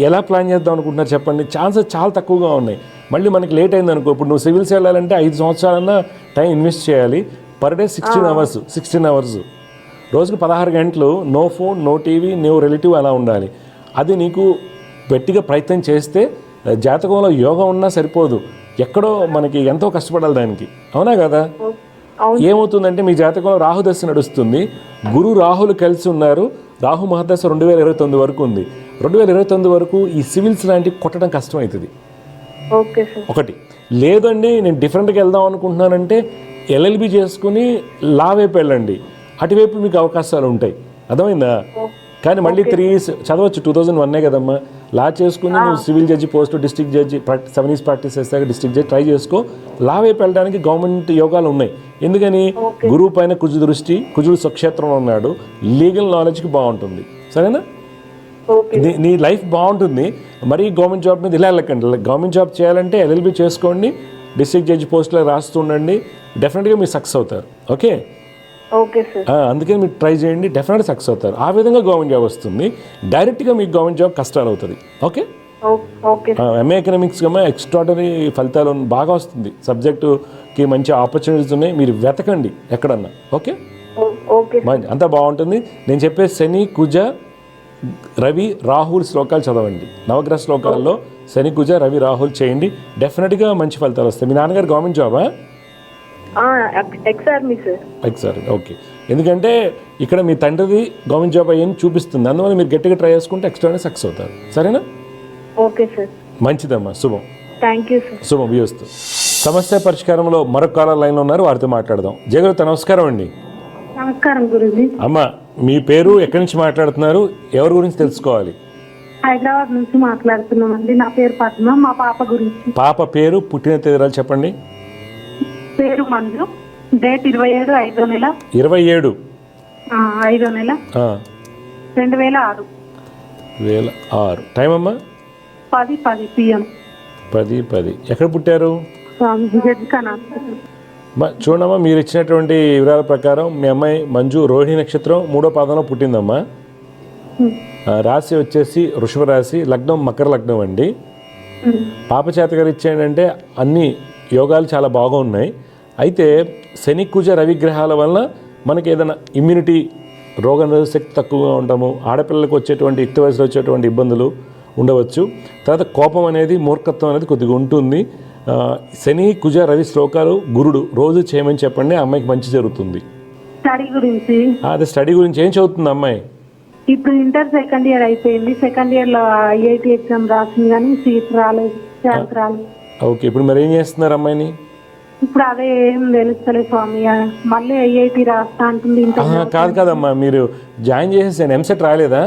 ఎలా ప్లాన్ చేద్దాం అనుకుంటున్నారు చెప్పండి? ఛాన్సెస్ చాలా తక్కువగా ఉన్నాయి. మళ్ళీ మనకి లేట్ అయింది అనుకో, ఇప్పుడు నువ్వు సివిల్స్ వెళ్ళాలంటే 5 సంవత్సరాలన్నా టైం ఇన్వెస్ట్ చేయాలి. పర్ డే 16 అవర్స్, రోజుకు 16 గంటలు. No phone, no TV, no relative, అలా ఉండాలి. అది నీకు గట్టిగా ప్రయత్నం చేస్తే, జాతకంలో యోగం ఉన్నా సరిపోదు, ఎక్కడో మనకి ఎంతో కష్టపడాలి దానికి. అవునా కదా? ఏమవుతుందంటే మీ జాతకంలో రాహుదశ నడుస్తుంది, గురు రాహులు కలిసి ఉన్నారు. రాహు మహదశ 2029 వరకు ఉంది. 2029 వరకు ఈ సివిల్స్ లాంటివి కొట్టడం కష్టం అవుతుంది. ఒకటి లేదండి, నేను డిఫరెంట్గా వెళ్దాం అనుకుంటున్నానంటే LLB చేసుకుని లా వైపు వెళ్ళండి, అటువైపు మీకు అవకాశాలు ఉంటాయి. అర్థమైందా? కానీ మళ్ళీ 3 years చదవచ్చు, 2001 కదమ్మా. లా చేసుకుని నువ్వు civil judge post, district judge 7 years practice చేస్తాక డిస్ట్రిక్ట్ జడ్జి ట్రై చేసుకో. లా వైపు వెళ్ళడానికి గవర్నమెంట్ యోగాలు ఉన్నాయి. ఎందుకని? గురువు పైన కుజు దృష్టి, కుజుడు స్వక్షేత్రంలో ఉన్నాడు, లీగల్ నాలెడ్జ్కి బాగుంటుంది. సరేనా? నీ లైఫ్ బాగుంటుంది. మరీ గవర్నమెంట్ జాబ్ మీద ఇలా వెళ్ళకండి. గవర్నమెంట్ జాబ్ చేయాలంటే LLB చేసుకోండి, డిస్ట్రిక్ట్ జడ్జి పోస్ట్లో రాస్తుండండి, డెఫినెట్గా మీరు సక్సెస్ అవుతారు. ఓకే, అందుకే మీరు ట్రై చేయండి, డెఫినెట్గా సక్సెస్ అవుతారు. ఆ విధంగా గవర్నమెంట్ జాబ్ వస్తుంది. డైరెక్ట్గా మీకు గవర్నమెంట్ జాబ్ కష్టాలు అవుతుంది. ఓకే, ఎంఏ ఎకనామిక్స్ కన్నా ఎక్స్ట్రాడనరీ ఫలితాలు బాగా వస్తుంది. సబ్జెక్టుకి మంచి ఆపర్చునిటీస్ ఉన్నాయి, మీరు వెతకండి ఎక్కడన్నా. ఓకే, అంతా బాగుంటుంది. నేను చెప్పే శని, కుజ, రవి, రాహుల్ శ్లోకాలు చదవండి. నవగ్రహ శ్లోకాల్లో శని, కుజ, రవి, రాహుల్ చేయండి, డెఫినెట్గా మంచి ఫలితాలు వస్తాయి. మీ నాన్నగారు గవర్నమెంట్ జాబా? ఎక్సార్. ఓకే, ఎందుకంటే ఇక్కడ మీ తండ్రిది గవర్నమెంట్ జాబ్ అయ్యని చూపిస్తుంది, అందువల్ల మీరు గట్టిగా ట్రై చేసుకుంటే ఎక్స్ట్రానే సక్సెస్ అవుతారు. సరేనా? ఓకే సార్, మంచిదమ్మా, శుభం. Thank you sir. శుభం, వ్యూస్తూ. సమస్య పరిష్కారంలో మరొక కాలర్ లైన్లో ఉన్నారు, వారితో మాట్లాడదాం. జయగురుత, నమస్కారం అండి. నమస్కారం గురుజీ. అమ్మ, మీ పేరు, ఎక్కడి నుంచి మాట్లాడుతున్నారు, ఎవరి గురించి తెలుసుకోవాలి? హైదరాబాద్ నుంచి మాట్లాడుతున్నామండి. నా పేరు పద్మ. మా పాప గురించి. పాప పేరు, పుట్టిన తేదీరాలు చెప్పండి. పేరు మంజు. డేట్ 27/5/2006. 2006. టైం అమ్మా? 10:10 PM. 10:10. ఎక్కడ పుట్టారు? జడ్జిఖానా. చూడమ్మా, మీరు ఇచ్చినటువంటి వివరాల ప్రకారం మీ అమ్మాయి మంజు రోహిణి నక్షత్రం 3వ పాదంలో పుట్టిందమ్మా. రాశి వచ్చేసి వృషభ రాశి, లగ్నం మకర లగ్నం అండి. పాప చేతగారు ఇచ్చేయండి, అన్ని యోగాలు చాలా బాగా ఉన్నాయి. అయితే శని, కుజ, రవి గ్రహాల వలన మనకి ఏదైనా ఇమ్యూనిటీ, రోగనిరోధక శక్తి తక్కువగా ఉండటము, ఆడపిల్లలకు వచ్చేటువంటి యుక్త వయసులో వచ్చేటువంటి ఇబ్బందులు ఉండవచ్చు. తర్వాత కోపం అనేది, మూర్ఖత్వం అనేది కొద్దిగా ఉంటుంది. శని, కుజ, రవి శ్లోకాలు గురుడు రోజు చేయమని చెప్పండి, అమ్మాయికి మంచి జరుగుతుంది. స్టడీ గురించి. అదే స్టడీ గురించి ఏం చదువుతుంది అమ్మాయి? ఇప్పుడు ఇంటర్ సెకండ్ ఇయర్ అయిపోయింది. సెకండ్ ఇయర్ లో IIT ఎగ్జామ్ రాసింది, కానీ సీట్ రాలేదు, ర్యాంక్ రాలేదు. ఓకే, ఇప్పుడు మరి ఏం చేస్తున్నారు అమ్మాయిని? ఇప్పుడు అదే ఏం తెలుస్తలేదు స్వామి. మళ్ళీ IIT రాస్తా అంటుంది. కాదమ్మా, మీరు జాయిన్ చేసేసాను. ఎంసెట్ రాలేదా?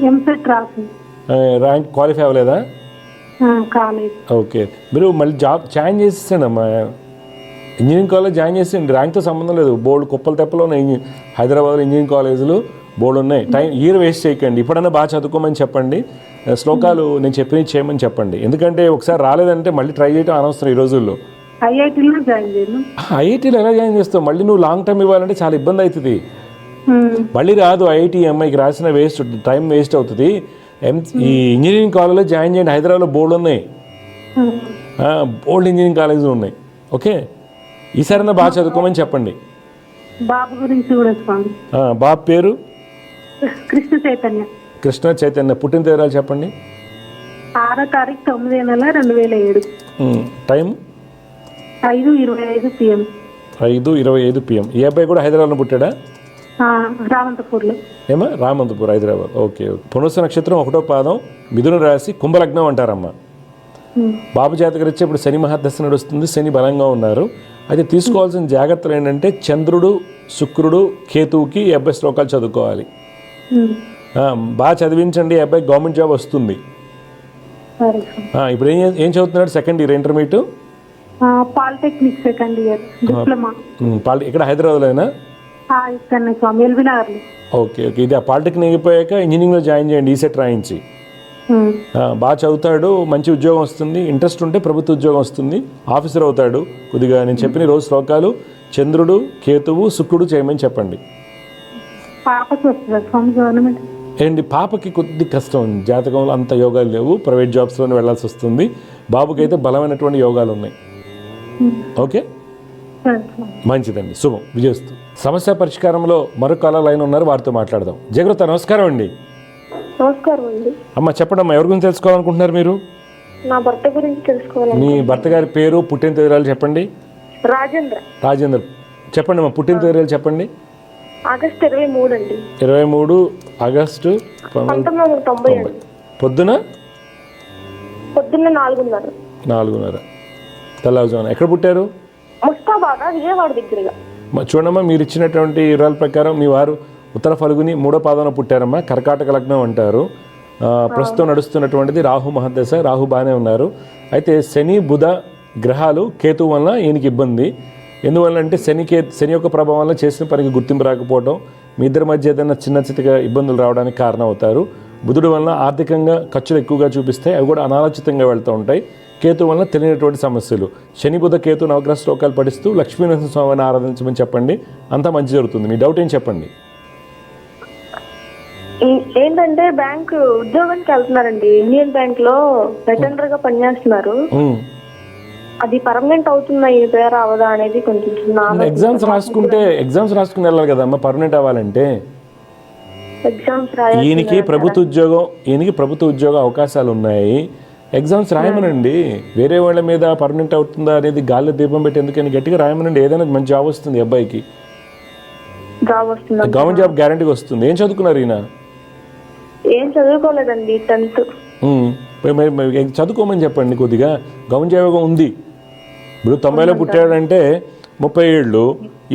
ఎంసెట్ రాసింది, ర్యాంక్ క్వాలిఫై అవ్వలేదా? కాలేదు. ఓకే, మీరు మళ్ళీ జాయిన్ చేసేసాను అమ్మా. ఇంజనీరింగ్ కాలేజ్ జాయిన్ చేసేయండి, ర్యాంక్తో సంబంధం లేదు. బోర్డు కుప్పలు తెప్పలో ఉన్నాయి హైదరాబాద్లో ఇంజనీరింగ్ కాలేజీలు బోర్డు ఉన్నాయి. టైం ఇయర్ వేస్ట్ చేయకండి. ఇప్పుడన్నా బాగా చదువుకోమని చెప్పండి, శ్లోకాలు నేను చెప్పినవి చేయమని చెప్పండి. ఎందుకంటే ఒకసారి రాలేదంటే మళ్ళీ ట్రై చేయడం అనవసరం ఈ రోజుల్లో. ఐఐటీలో జాయిన్ చేయను. ఐఐటీలో ఎలా జాయిన్ చేస్తావు? మళ్ళీ నువ్వు లాంగ్ టర్మ్ ఇవ్వాలంటే చాలా ఇబ్బంది అవుతుంది. మళ్ళీ రాదు ఐఐటీ. అమ్మాయికి రాసిన వేస్ట్, టైం వేస్ట్ అవుతుంది. ఈ ఇంజనీరింగ్ కాలేజ్లో జాయిన్ చేయండి. హైదరాబాద్లో బోర్డు ఉన్నాయి, బోల్డ్ ఇంజనీరింగ్ కాలేజీలు ఉన్నాయి. ఓకే, ఈసారైనా బాగా చదువుకోమని చెప్పండి. బాబు గురించి కూడా స్వామి. బాబు పేరు కృష్ణ చైతన్య. కృష్ణ చైతన్య. పుట్టిన తేదీలు చెప్పండి. 6వ తారీఖు 9వ నెల 2007. Time 5:25 PM. 5:25 PM. ఈ అబ్బాయి కూడా హైదరాబాద్లో పుట్టాడా? రామంతపూర్లో. ఏమా? రామంతపూర్, హైదరాబాద్. Okay okay. పునర్వసు నక్షత్రం 1వ పాదం, మిథున రాశి, కుంభలగ్నం అంటారమ్మా. బాబు జాతకరీత్యా ఇప్పుడు శని మహాదశ నడుస్తుంది. శని బలంగా ఉన్నారు. అయితే తీసుకోవాల్సిన జాగ్రత్తలు ఏంటంటే చంద్రుడు, శుక్రుడు, కేతువుకి ఈ అబ్బాయి శ్లోకాలు చదువుకోవాలి. బాగా చదివించండి, ఈ అబ్బాయి గవర్నమెంట్ జాబ్ వస్తుంది. ఇప్పుడు ఏం చదువుతున్నాడు? Second year intermediate, polytechnic second year, diploma. ఇక్కడ హైదరాబాద్లోనా? ఇక్కడ స్వామి, ఎల్బీ నగర్లో. Okay okay. ఇది ఆ పాలిటెక్నిక్ అయిపోయాక ఇంజనీరింగ్లో జాయిన్ చేయండి, ఈసెట్ రాయించి. బాగా చదువుతాడు, మంచి ఉద్యోగం వస్తుంది. ఇంట్రెస్ట్ ఉంటే ప్రభుత్వ ఉద్యోగం వస్తుంది, ఆఫీసర్ అవుతాడు. కొద్దిగా నేను చెప్పిన రోజు శ్లోకాలు చంద్రుడు, కేతువు, శుక్రుడు చేయమని చెప్పండి. పాపకి వస్తుందా స్వామి గవర్నమెంట్? ఏంటి, పాపకి కొద్ది కష్టం, జాతకంలో అంత యోగాలు లేవు, ప్రైవేట్ జాబ్స్లోనే వెళ్ళాల్సి వస్తుంది. బాబుకి అయితే బలమైనటువంటి యోగాలు ఉన్నాయి. ఓకే, మంచిదండి, శుభం, విజయస్తు. సమస్య పరిష్కారంలో మరొక కాల లైన్ ఉన్నారు, వారితో మాట్లాడదాం. జగృత, నమస్కారం అండి. నమస్కారం అండి. అమ్మ చెప్పండి అమ్మా, ఎవరి గురించి తెలుసుకోవాలనుకుంటున్నారు మీరు? నా భర్త గురించి తెలుసుకోవాలి. మీ భర్త గారి పేరు, పుట్టిన తేదీలు చెప్పండి. రాజేంద్ర. రాజేంద్ర, చెప్పండి అమ్మా, పుట్టిన తేదీలు చెప్పండి. ఆగస్టు 23 అండి. 23 ఆగస్టు 1990. పొద్దున 4:30. 4:30 తెల్లవారుజామున. ఎక్కడ పుట్టారు? ముస్తాబాద్, విజయవాడ దగ్గరగా. చూడమ్మా, మీరు ఇచ్చినటువంటి వివరాల ప్రకారం మీ వారు ఉత్తర ఫల్గుని 3వ పాదంలో పుట్టారమ్మా. కర్కాటక లగ్నం అంటారు. ప్రస్తుతం నడుస్తున్నటువంటిది రాహు మహాదశ. రాహు బాగానే ఉన్నారు. అయితే శని, బుధ గ్రహాలు కేతువు వలన ఈయనకి ఇబ్బంది. ఎందువల్ల అంటే శని యొక్క ప్రభావం వల్ల చేసిన పనికి గుర్తింపు రాకపోవడం, మీ ఇద్దరి మధ్య ఏదైనా చిన్న చిన్నగా ఇబ్బందులు రావడానికి కారణం అవుతారు. బుధుడు వలన ఆర్థికంగా ఖర్చులు ఎక్కువగా చూపిస్తాయి, అవి కూడా అనాలోచితంగా వెళ్తూ ఉంటాయి. కేతు వలన తెలియనటువంటి సమస్యలు. శని, బుధ, కేతు నవగ్రహ శ్లోకాలు పఠిస్తూ లక్ష్మీనరసింహ స్వామిని ఆరాధించమని చెప్పండి, అంతా మంచి జరుగుతుంది. మీ డౌట్ ఏం చెప్పండి. ఏంటంటే బ్యాంక్ ఉద్యోగానికి వెళ్తున్నారండి, ఇండియన్ బ్యాంక్ లో అటెండర్ గా పనిచేస్తున్నారు. అది పర్మనెంట్ అవుతుందా, ఈ పేరు అవదా అనేది కొంచెం ఎగ్జామ్స్ రాసుకుని వెళ్ళాలి కదమ్మా పర్మనెంట్ అవ్వాలంటే. ఎగ్జామ్స్ ఈయనకి ప్రభుత్వ ఉద్యోగ అవకాశాలు ఉన్నాయి. ఎగ్జామ్స్ రాయమనండి. వేరే వాళ్ళ మీద పర్మనెంట్ అవుతుందా అనేది గాల్లో దీపం పెట్టి ఎందుకని గట్టిగా రాయమనండి. ఏదైనా మంచి జాబ్ వస్తుంది అబ్బాయికి. గవర్నమెంట్ జాబ్ గ్యారంటీగా వస్తుంది. ఏం చదువుకున్నారు ఈయన? ఏం చదువుకోలేదండి, 10th. చదువుకోమని చెప్పండి. కొద్దిగా గవర్నమెంట్ జాబ్ ఉంది. ఇప్పుడు 90లో పుట్టాడంటే 30 ఏళ్ళు.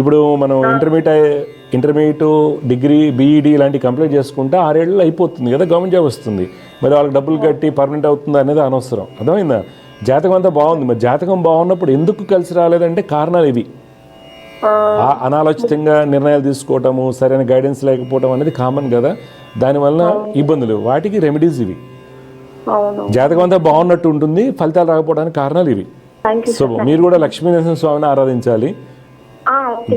ఇప్పుడు మనం ఇంటర్మీడియట్, డిగ్రీ, బీఈడీ ఇలాంటివి కంప్లీట్ చేసుకుంటే 6 ఏళ్ళు అయిపోతుంది కదా, గవర్నమెంట్ జాబ్ వస్తుంది. మరి వాళ్ళకి డబ్బులు కట్టి పర్మనెంట్ అవుతుంది అనేది అనవసరం. అర్థమైందా? జాతకం అంతా బాగుంది. మరి జాతకం బాగున్నప్పుడు ఎందుకు కలిసి రాలేదంటే కారణాలు ఇవి. అనాలోచితంగా నిర్ణయాలు తీసుకోవటము, సరైన గైడెన్స్ లేకపోవడం అనేది కామన్ కదా, దానివల్ల ఇబ్బందులు. వాటికి రెమెడీస్ ఇవి. జాతకం అంతా బాగున్నట్టు ఉంటుంది, ఫలితాలు రాకపోవడానికి కారణాలు ఇవి. సో మీరు కూడా లక్ష్మీనరసింహ స్వామిని ఆరాధించాలి,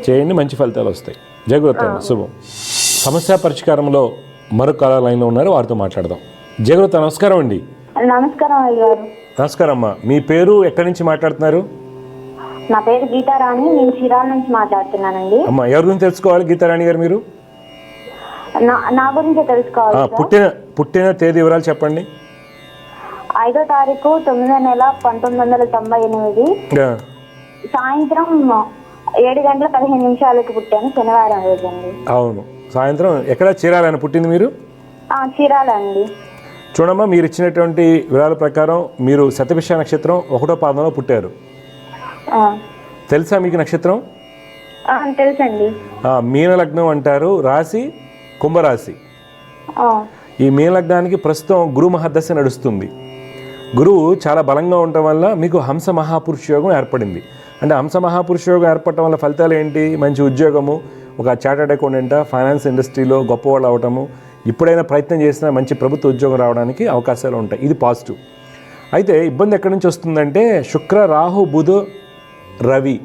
చేయండి, మంచి ఫలితాలు వస్తాయి. జగృత, శుభం. సమస్య పరిష్కారంలో మరొక లైన్లో ఉన్నారు, వారితో మాట్లాడదాం. జగృత, నమస్కారం అండి. నమస్కారం అయ్యారు. నమస్కారం అమ్మా. మీ పేరు, ఎక్కడి నుంచి మాట్లాడుతున్నారు? నా పేరు గీతారాణి, నేను చీరాల నుంచి మాట్లాడుతున్నానండి. అమ్మా, ఎవరి గురించి తెలుసుకోవాలి గీతారాణి గారు మీరు? నా గురించి తెలుసుకోవాలి. పుట్టిన తేదీ వివరాలు చెప్పండి. 5వ తారీఖు 9వ నెల 1998 సాయంత్రం 7:15 పుట్టాను, శనివారం రోజు అండి. అవును, సాయంత్రం. ఎక్కడ? చీరాలని పుట్టింది మీరు? చీరాల అండి. చూడమ్మా, మీరు ఇచ్చినటువంటి వివరాల ప్రకారం మీరు శతభిష నక్షత్రం 1వ పాదంలో పుట్టారు. తెలుసా మీకు నక్షత్రం? తెలుసండి. మీన లగ్నం అంటారు, రాశి కుంభరాశి. ఈ మీన లగ్నానికి ప్రస్తుతం గురు మహాదశ నడుస్తుంది. గురువు చాలా బలంగా ఉండటం వల్ల మీకు హంస మహాపురుష యోగం ఏర్పడింది. అంటే హంస మహాపురుష యోగం ఏర్పడటం వల్ల ఫలితాలు ఏంటి? మంచి ఉద్యోగము, ఒక చార్టర్డ్ అకౌంటెంట్, ఫైనాన్స్ ఇండస్ట్రీలో గొప్పవాళ్ళు అవటము, ఇప్పుడైనా ప్రయత్నం చేసినా మంచి ప్రభుత్వ ఉద్యోగం రావడానికి అవకాశాలు ఉంటాయి. ఇది పాజిటివ్. అయితే ఇబ్బంది ఎక్కడి నుంచి వస్తుందంటే శుక్ర, రాహు, బుధ రవి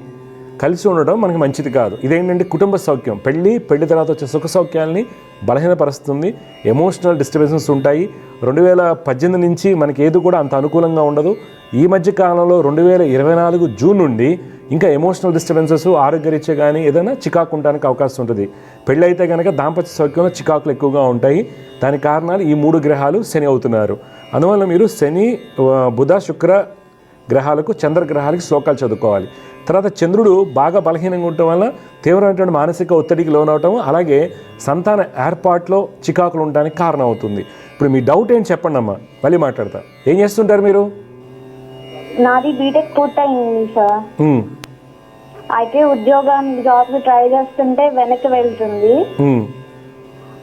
కలిసి ఉండడం మనకి మంచిది కాదు. ఇదేంటంటే కుటుంబ సౌఖ్యం, పెళ్లి తర్వాత వచ్చే సుఖ సౌఖ్యాల్ని బలహీనపరుస్తుంది. ఎమోషనల్ డిస్టర్బెన్సెస్ ఉంటాయి. 2018 నుంచి మనకి ఏది కూడా అంత అనుకూలంగా ఉండదు. ఈ మధ్య కాలంలో 2024 జూన్ నుండి ఇంకా ఎమోషనల్ డిస్టర్బెన్సెస్, ఆరోగ్యరీత్యా కానీ ఏదైనా చికాకు ఉండడానికి అవకాశం ఉంటుంది. పెళ్ళి అయితే కనుక దాంపత్య సౌఖ్యంలో చికాకులు ఎక్కువగా ఉంటాయి. దానికి కారణాలు ఈ 3 గ్రహాలు శని అవుతున్నారు. అందువల్ల మీరు శని, బుధ, శుక్ర గ్రహాలకు, చంద్రగ్రహాలకి శ్లోకాలు చదువుకోవాలి. తర్వాత చంద్రుడు బాగా బలహీనంగా ఉండటం వల్ల తీవ్రమైనటువంటి మానసిక ఒత్తిడికి లోనవటం, అలాగే సంతాన ఏర్పాట్లో చికాకులు ఉండడానికి కారణం అవుతుంది. ఇప్పుడు మీ డౌట్ ఏంటి చెప్పండి అమ్మా, మళ్ళీ మాట్లాడతా. ఏం చేస్తుంటారు మీరు? నాది బీటెక్ పూర్తయింది సార్. అయితే జాబ్ ట్రై చేస్తుంటే వెనక్కి వెళ్తుంది.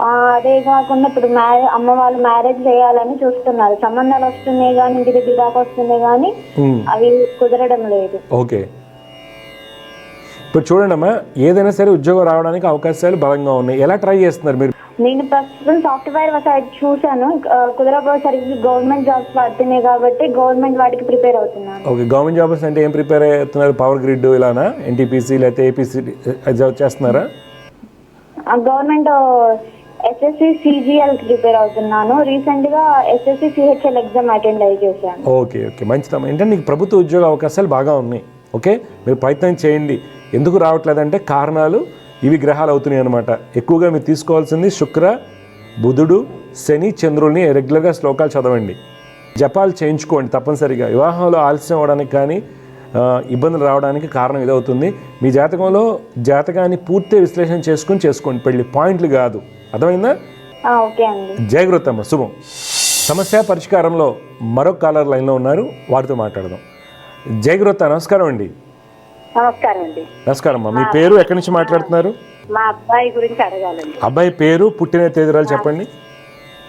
అదే కాకుండా ఇప్పుడు అమ్మ వాళ్ళు మ్యారేజ్ చేయాలని చూస్తున్నారు. సంబంధాలు వస్తున్నాయి కానీ, ఇంటి దగ్గర దాకా వస్తున్నాయి కానీ అవి కుదరడం లేదు. ఓకే, ఇప్పుడు చూడండి అమ్మా, ఏదైనా సరే ఉద్యోగం రావడానికి అవకాశాలు బలంగా ఉన్నాయి. ఎలా ట్రై చేస్తున్నారు మీరు? నేను ప్రస్తుతం సాఫ్ట్వేర్ సైడ్ చూశాను, కుదరపోయేసరికి గవర్నమెంట్ జాబ్స్ పడుతున్నాయి కాబట్టి గవర్నమెంట్ వాటికి ప్రిపేర్ అవుతున్నాను. ఓకే, గవర్నమెంట్ జాబ్స్ అంటే ఏం ప్రిపేర్ అవుతున్నారు? పవర్ గ్రిడ్ ఇలానా, ఎన్టీపీసీ లేకపోతే ఏపీసీ చేస్తున్నారా? గవర్నమెంట్ ఎస్ఎస్సి సిజిఎల్ ప్రిపేర్ అవుతున్నాను. రీసెంట్ గా ఎస్ఎస్సి సిహెచ్ఎల్ ఎగ్జామ్ అటెండ్ అయ్యి చేశాను. ఓకే, మంచిదమ్మా. ఏంటంటే నీకు ప్రభుత్వ ఉద్యోగ అవకాశాలు బాగా ఉన్నాయి. ఓకే, మీరు ప్రయత్నం చేయండి. ఎందుకు రావట్లేదంటే కారణాలు ఇవి గ్రహాలు అవుతున్నాయి అనమాట. ఎక్కువగా మీరు తీసుకోవాల్సింది శుక్ర, బుధుడు, శని, చంద్రుల్ని రెగ్యులర్గా శ్లోకాలు చదవండి, జపాలు చేయించుకోండి తప్పనిసరిగా. వివాహంలో ఆలస్యం అవ్వడానికి కానీ ఇబ్బందులు రావడానికి కారణం ఇదవుతుంది. మీ జాతకాన్ని పూర్తి విశ్లేషణ చేసుకోండి, పెళ్ళి పాయింట్లు కాదు. అర్థమైందా? ఓకే అండి. జాగ్రత్త అమ్మ, శుభం. సమస్య పరిష్కారంలో మరొక కాలర్ లైన్లో ఉన్నారు, వారితో మాట్లాడదాం. జాగ్రత్త, నమస్కారం అండి. నమస్కారం అండి. నమస్కారం అమ్మా, మీ పేరు, ఎక్కడి నుంచి మాట్లాడుతున్నారు? మా అబ్బాయి గురించి అడగాలండి. అబ్బాయి పేరు, పుట్టిన తేదీరాలు చెప్పండి.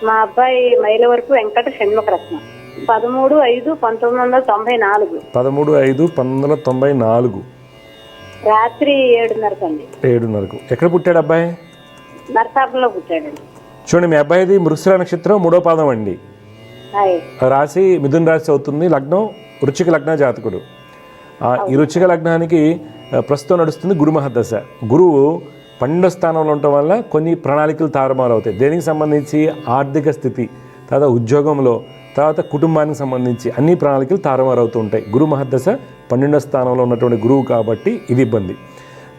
మా అబ్బాయి మైలవరపు వెంకట షణ్ముఖరత్నం, 13/5/1994. 13/5/1994 రాత్రి 7:30 అండి. 7:30. ఎక్కడ పుట్టాడు అబ్బాయి? నరసాపురంలో పుట్టాడండి. చూడండి, మీ అబ్బాయిది మృగశిర నక్షత్రం 3వ పాదం అండి. రాశి మిథున రాశి అవుతుంది. లగ్నం వృశ్చిక లగ్న జాతకుడు. ఈ వృశ్చిక లగ్నానికి ప్రస్తుతం నడుస్తుంది గురు మహర్దశ. గురువు 12వ స్థానంలో ఉండటం వల్ల కొన్ని ప్రణాళికలు తారుమారు అవుతాయి. దేనికి సంబంధించి? ఆర్థిక స్థితి, తర్వాత ఉద్యోగంలో, తర్వాత కుటుంబానికి సంబంధించి అన్ని ప్రణాళికలు తారుమారు అవుతూ ఉంటాయి. గురు మహర్దశ 12వ స్థానంలో ఉన్నటువంటి గురువు కాబట్టి ఇది ఇబ్బంది.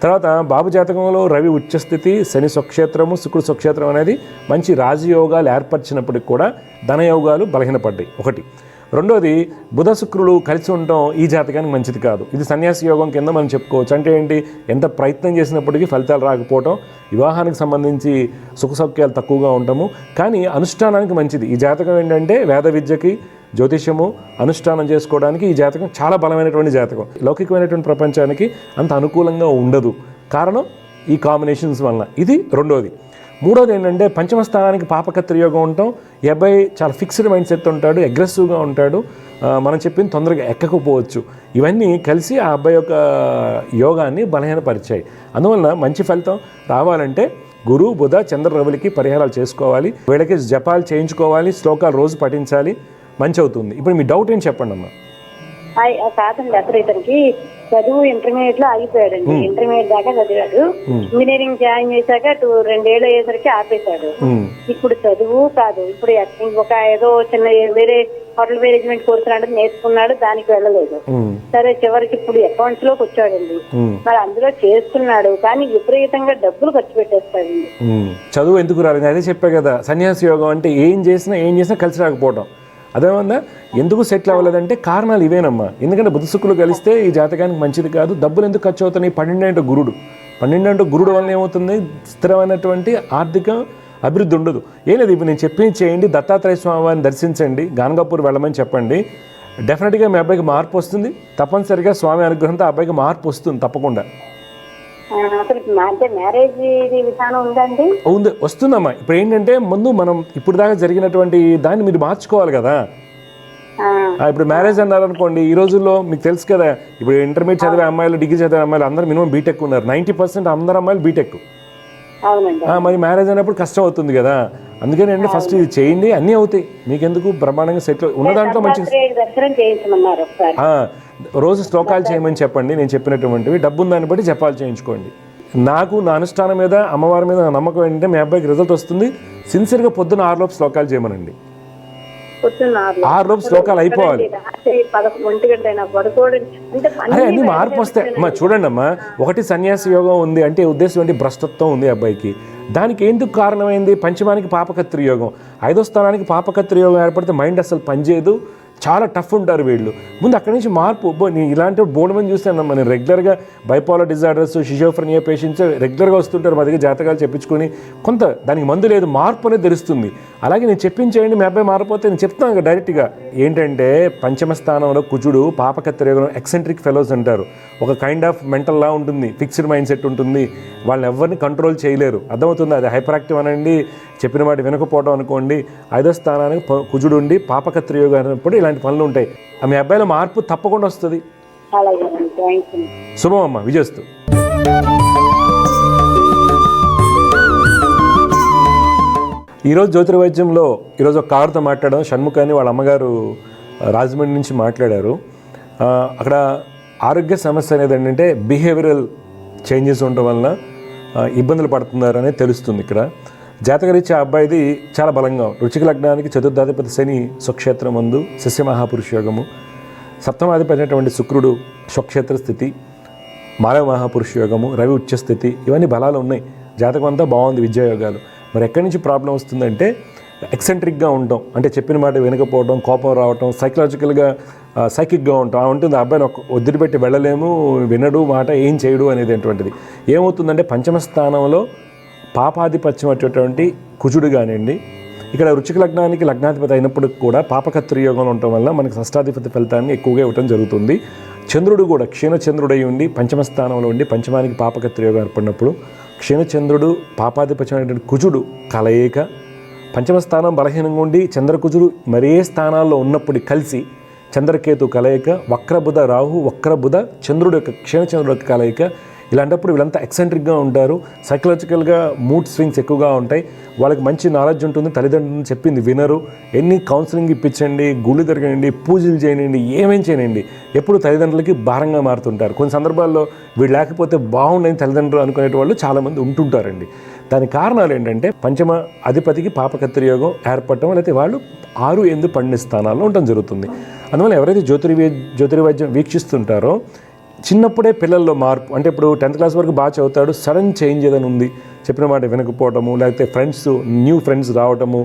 తర్వాత బాబు జాతకంలో రవి ఉచ్చస్థితి, శని స్వక్షేత్రము, శుక్రుడు స్వక్షేత్రం అనేది మంచి రాజయోగాలు ఏర్పరిచినప్పటికి కూడా ధనయోగాలు బలహీనపడ్డాయి. ఒకటి. రెండోది, బుధ శుక్రులు కలిసి ఉండటం ఈ జాతకానికి మంచిది కాదు. ఇది సన్యాసి యోగం కింద మనం చెప్పుకోవచ్చు. అంటే ఏంటి? ఎంత ప్రయత్నం చేసినప్పటికీ ఫలితాలు రాకపోవటం, వివాహానికి సంబంధించి సుఖ సౌఖ్యాలు తక్కువగా ఉండటము. కానీ అనుష్ఠానానికి మంచిది ఈ జాతకం. ఏంటంటే వేద విద్యకి, జ్యోతిష్యము అనుష్ఠానం చేసుకోవడానికి ఈ జాతకం చాలా బలమైనటువంటి జాతకం. లౌకికమైనటువంటి ప్రపంచానికి అంత అనుకూలంగా ఉండదు. కారణం ఈ కాంబినేషన్స్ వలన. ఇది రెండోది. మూడోది ఏంటంటే పంచమ స్థానానికి పాపకత్రి యోగం ఉండటం. ఈ అబ్బాయి చాలా ఫిక్స్డ్ మైండ్ సెట్ ఉంటాడు, అగ్రెసివ్గా ఉంటాడు, మనం చెప్పింది తొందరగా ఎక్కకపోవచ్చు. ఇవన్నీ కలిసి ఆ అబ్బాయి యొక్క యోగాన్ని బలహీనపరిచాయి. అందువలన మంచి ఫలితం రావాలంటే గురు, బుధ, చంద్ర, రవులకి పరిహారాలు చేసుకోవాలి. వీళ్ళకి జపాలు చేయించుకోవాలి, శ్లోకాలు రోజు పఠించాలి, మంచి అవుతుంది. ఇప్పుడు మీ డౌట్ ఏం చెప్పండి అమ్మా. కాదండి, అసలు ఇతనికి చదువు ఇంటర్మీడియట్ లో ఆగిపోయాడండి. ఇంటర్మీడియట్ దాకా చదివాడు. ఇంజనీరింగ్ జాయిన్ చేశాక 2 ఏళ్ళు అయ్యేసరికి ఆపేశాడు. ఇప్పుడు చదువు కాదు, ఇప్పుడు ఒక ఏదో చిన్న వేరే హోటల్ మేనేజ్మెంట్ కోర్సు లాంటిది నేర్చుకున్నాడు, దానికి వెళ్ళలేదు. సరే, చివరికి ఇప్పుడు అకౌంట్స్ లోకి వచ్చాడండి. మరి అందులో చేస్తున్నాడు, కానీ విపరీతంగా డబ్బులు ఖర్చు పెట్టేస్తాడండి. చదువు ఎందుకు రాలేదు? అదే చెప్పా కదా, సన్యాసి యోగం అంటే ఏం చేసినా కలిసి రాకపోవడం. అదేమన్నా ఎందుకు సెటిల్ అవ్వలేదంటే కారణాలు ఇవేనమ్మా. ఎందుకంటే బుధ శుక్రులు కలిస్తే ఈ జాతకానికి మంచిది కాదు. డబ్బులు ఎందుకు ఖర్చు అవుతున్నాయి? 12 గురుడు వల్ల ఏమవుతుంది? స్థిరమైనటువంటి ఆర్థిక అభివృద్ధి ఉండదు. ఏం లేదు, ఇప్పుడు నేను చెప్పింది చేయండి. దత్తాత్రేయ స్వామి వారిని దర్శించండి, గానగాపూర్ వెళ్ళమని చెప్పండి. డెఫినెట్గా మీ అబ్బాయికి మార్పు వస్తుంది. తప్పనిసరిగా స్వామి అనుగ్రహంతో ఆ అబ్బాయికి మార్పు వస్తుంది తప్పకుండా. మ్యారేజ్ విధానం ఉందండి? వస్తుందమ్మా. ఇప్పుడు ఏంటంటే ముందు మనం ఇప్పుడు దాకా జరిగినటువంటి దాన్ని మీరు మార్చుకోవాలి కదా. ఇప్పుడు మ్యారేజ్ అన్నారనుకోండి, ఈ రోజుల్లో మీకు తెలుసు కదా, ఇప్పుడు ఇంటర్మీడియట్ చదివే అమ్మాయిలు, డిగ్రీ చదివే అమ్మాయిలు అందరూ మినిమం బీటెక్ ఉన్నారు. 90% అందరు అమ్మాయిలు బీటెక్. మరి మ్యారేజ్ అయినప్పుడు కష్టం అవుతుంది కదా. అందుకని అంటే ఫస్ట్ ఇది చేయండి, అన్నీ అవుతాయి. మీకెందుకు బ్రహ్మాండంగా సెటిల్ ఉన్న దాంట్లో మంచి రోజు శ్లోకాలు చేయమని చెప్పండి, నేను చెప్పినటువంటివి. డబ్బు దాన్ని బట్టి జపాలు చేయించుకోండి. నాకు నా అనుష్ఠానం మీద, అమ్మవారి మీద నా నమ్మకం ఏంటంటే మీ అబ్బాయికి రిజల్ట్ వస్తుంది. సిన్సియర్గా పొద్దున్న 6 లోపు శ్లోకాలు చేయమనండి. 6 లోపు శ్లోకాలు అయిపోవాలి. అదే అన్ని మార్పు వస్తాయి అమ్మా. చూడండి అమ్మా, ఒకటి సన్యాసి యోగం ఉంది అంటే ఉద్దేశం ఏంటి? భ్రష్టత్వం ఉంది అబ్బాయికి. దానికి ఎందుకు కారణమైంది? పంచమానికి పాపకత్రి యోగం, 5వ స్థానానికి పాపకత్రి యోగం ఏర్పడితే మైండ్ అసలు పనిచేయదు, చాలా టఫ్ ఉంటారు వీళ్ళు. ముందు అక్కడి నుంచి మార్పు. నేను ఇలాంటి బోర్డు మంది చూస్తానమ్మా. నేను రెగ్యులర్గా బైపోలర్ డిజార్డర్స్, షిజోఫ్రెనియా పేషెంట్స్ రెగ్యులర్గా వస్తుంటారు మా దగ్గర, జాతకాలు చెప్పించుకొని కొంత దానికి మందు లేదు, మార్పు అనేది తెలుస్తుంది. అలాగే నేను చెప్పించేయండి, మీ అబ్బాయి మారిపోతే నేను చెప్తాను డైరెక్ట్గా. ఏంటంటే పంచమ స్థానంలో కుజుడు పాపకత్రి యోగం, ఎక్సెంట్రిక్ ఫెలోస్ అంటారు. ఒక కైండ్ ఆఫ్ మెంటల్ లా ఉంటుంది, ఫిక్స్డ్ మైండ్ సెట్ ఉంటుంది, వాళ్ళని ఎవరిని కంట్రోల్ చేయలేరు. అర్థమవుతుంది? అది హైపర్ యాక్టివ్ అనండి, చెప్పిన మాట వినకపోవడం అనుకోండి. 5వ స్థానానికి కుజుడు ఉండి పాపకత్రి యోగం అన్నప్పుడు ఇలాంటి పనులు ఉంటాయి. మీ అబ్బాయిలో మార్పు తప్పకుండా వస్తుంది. శుభం అమ్మ, విజయస్తు. ఈరోజు జ్యోతిర్వైద్యంలో ఈరోజు ఒక కారుతో మాట్లాడడం. షణ్ముఖాన్ని వాళ్ళ అమ్మగారు రాజమండ్రి నుంచి మాట్లాడారు. అక్కడ ఆరోగ్య సమస్య అనేది ఏంటంటే బిహేవియరల్ చేంజెస్ ఉండడం వలన ఇబ్బందులు పడుతున్నారు అనేది తెలుస్తుంది. ఇక్కడ జాతకరీత్యా అబ్బాయిది చాలా బలంగా, వృశ్చిక లగ్నానికి చతుర్థాధిపతి శని స్వక్షేత్రం మందు శస్య మహాపురుష యోగము, సప్తమాధిపతి అయినటువంటి శుక్రుడు స్వక్షేత్ర స్థితి, మానవ మహాపురుష యోగము, రవి ఉచ్చ స్థితి, ఇవన్నీ బలాలు ఉన్నాయి. జాతకం అంతా బాగుంది, విద్యాయోగాలు. మరి ఎక్కడి నుంచి ప్రాబ్లం వస్తుందంటే ఎక్సెంట్రిక్గా ఉండటం, అంటే చెప్పిన మాట వినకపోవడం, కోపం రావటం, సైకలాజికల్గా సైకిక్గా ఉంటాం ఉంటుంది. ఆ అబ్బాయిని వదిలిపెట్టి వెళ్ళలేము, వినడు, మాట ఏం చేయడు అనేది అటువంటిది. ఏమవుతుందంటే పంచమ స్థానంలో పాపాధిపత్యం అటువంటి కుజుడు కానివ్వండి, ఇక్కడ వృశ్చిక లగ్నానికి లగ్నాధిపతి అయినప్పుడు కూడా పాపకత్రి యోగంలో ఉండటం వల్ల మనకి షష్టాధిపతి ఫలితాన్ని ఎక్కువగా ఇవ్వడం జరుగుతుంది. చంద్రుడు కూడా క్షీణచంద్రుడై ఉండి పంచమ స్థానంలో ఉండి పంచమానికి పాపకత్రి యోగం ఏర్పడినప్పుడు క్షీణచంద్రుడు పాపాధిపత్యం అనేటువంటి కుజుడు కలయిక, పంచమ స్థానం బలహీనంగా ఉండి చంద్రకుజుడు మరే స్థానాల్లో ఉన్నప్పుడు కలిసి చంద్రకేతు కలయిక, వక్రబుధ రాహు, వక్రబుధ చంద్రుడు యొక్క క్షీణచంద్రుడు యొక్క కలయిక. ఇలాంటప్పుడు వీళ్ళంతా ఎక్సెంట్రిక్గా ఉంటారు, సైకలాజికల్గా మూడ్ స్వింగ్స్ ఎక్కువగా ఉంటాయి. వాళ్ళకి మంచి నాలెడ్జ్ ఉంటుంది, తల్లిదండ్రులను చెప్పింది వినరు. ఎన్ని కౌన్సిలింగ్ ఇప్పించండి, గుళ్ళు తిరగండి, పూజలు చేయనండి, ఏమేం చేయనండి, ఎప్పుడు తల్లిదండ్రులకి భారంగా మారుతుంటారు. కొన్ని సందర్భాల్లో వీళ్ళు లేకపోతే బాగుండని తల్లిదండ్రులు అనుకునే వాళ్ళు చాలామంది ఉంటుంటారండి. దానికి కారణాలు ఏంటంటే పంచమ అధిపతికి పాపకత్రి యోగం ఏర్పడటం, లేకపోతే వాళ్ళు 6, 8, 12 స్థానాల్లో ఉండటం జరుగుతుంది. అందువల్ల ఎవరైతే జ్యోతిర్వైద్యం వీక్షిస్తుంటారో చిన్నప్పుడే పిల్లల్లో మార్పు, అంటే ఇప్పుడు 10th క్లాస్ వరకు బాగా చదువుతాడు, సడన్ చేంజ్ ఏదైనా ఉంది, చెప్పిన మాట వినకపోవటము, లేకపోతే న్యూ ఫ్రెండ్స్ రావటము,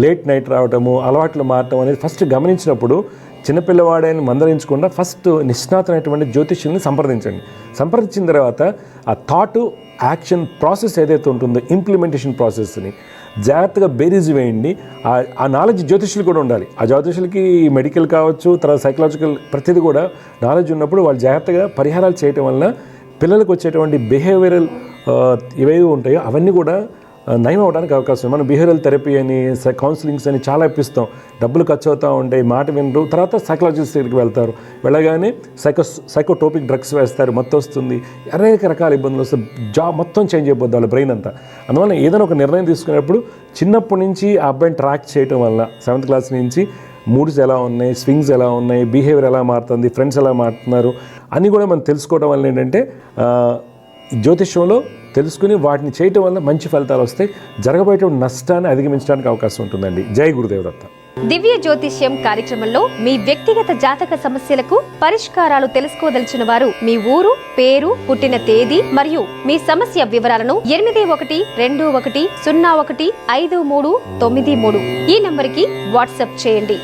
లేట్ నైట్ రావటము, అలవాట్లు మారటం అనేది ఫస్ట్ గమనించినప్పుడు చిన్నపిల్లవాడని మందలించకుండా ఫస్ట్ నిష్ణాతమైనటువంటి జ్యోతిష్యుల్ని సంప్రదించిన తర్వాత ఆ థాట్ యాక్షన్ ప్రాసెస్ ఏదైతే ఉంటుందో ఇంప్లిమెంటేషన్ ప్రాసెస్ని జాగ్రత్తగా బేరీజ్ వేయండి. ఆ నాలెడ్జ్ జ్యోతిష్యులు కూడా ఉండాలి. ఆ జ్యోతిష్యులకి మెడికల్ కావచ్చు, తర్వాత సైకలాజికల్ ప్రతిదీ కూడా నాలెడ్జ్ ఉన్నప్పుడు వాళ్ళు జాగ్రత్తగా పరిహారాలు చేయటం వలన పిల్లలకు వచ్చేటువంటి బిహేవియరల్ ఏవేవి ఉంటాయో అవన్నీ కూడా నయం అవ్వడానికి అవకాశం. మనం బిహేవియరల్ థెరపీ అని, కౌన్సిలింగ్స్ అని చాలా ఇప్పిస్తాం, డబ్బులు ఖర్చు అవుతూ ఉంటాయి, మాట వినరు. తర్వాత సైకలాజిస్ట్ దగ్గరికి వెళ్తారు, వెళ్ళగానే సైకోటోపిక్ డ్రగ్స్ వేస్తారు, మొత్తం వస్తుంది, అనేక రకాల ఇబ్బందులు వస్తాయి, జాబ్ మొత్తం చేంజ్ అయిపోద్ది వాళ్ళ బ్రెయిన్ అంతా. అందువల్ల ఏదైనా ఒక నిర్ణయం తీసుకునేప్పుడు చిన్నప్పటి నుంచి ఆ అబ్బాయిని ట్రాక్ చేయడం వల్ల 7th క్లాస్ నుంచి మూడ్స్ ఎలా ఉన్నాయి, స్వింగ్స్ ఎలా ఉన్నాయి, బిహేవియర్ ఎలా మారుతుంది, ఫ్రెండ్స్ ఎలా మారుతున్నారు అని కూడా మనం తెలుసుకోవడం వల్ల ఏంటంటే జ్యోతిష్యంలో తెలుసుకుని వాటిని చేయటం వల్ల మంచి ఫలితాలు వస్తాయి. జరగబోయే నష్టాన్ని అధిగమించడానికి అవకాశం ఉంటుందండి. జై గురుదేవదత్త. దివ్య జ్యోతిష్యం కార్యక్రమంలో మీ వ్యక్తిగత జాతక సమస్యలకు పరిష్కారాలు తెలుసుకోదలిచిన వారు మీ ఊరు, పేరు, పుట్టిన తేదీ మరియు మీ సమస్య వివరాలను 8121015393 ఈ నంబర్కి వాట్సాప్ చేయండి.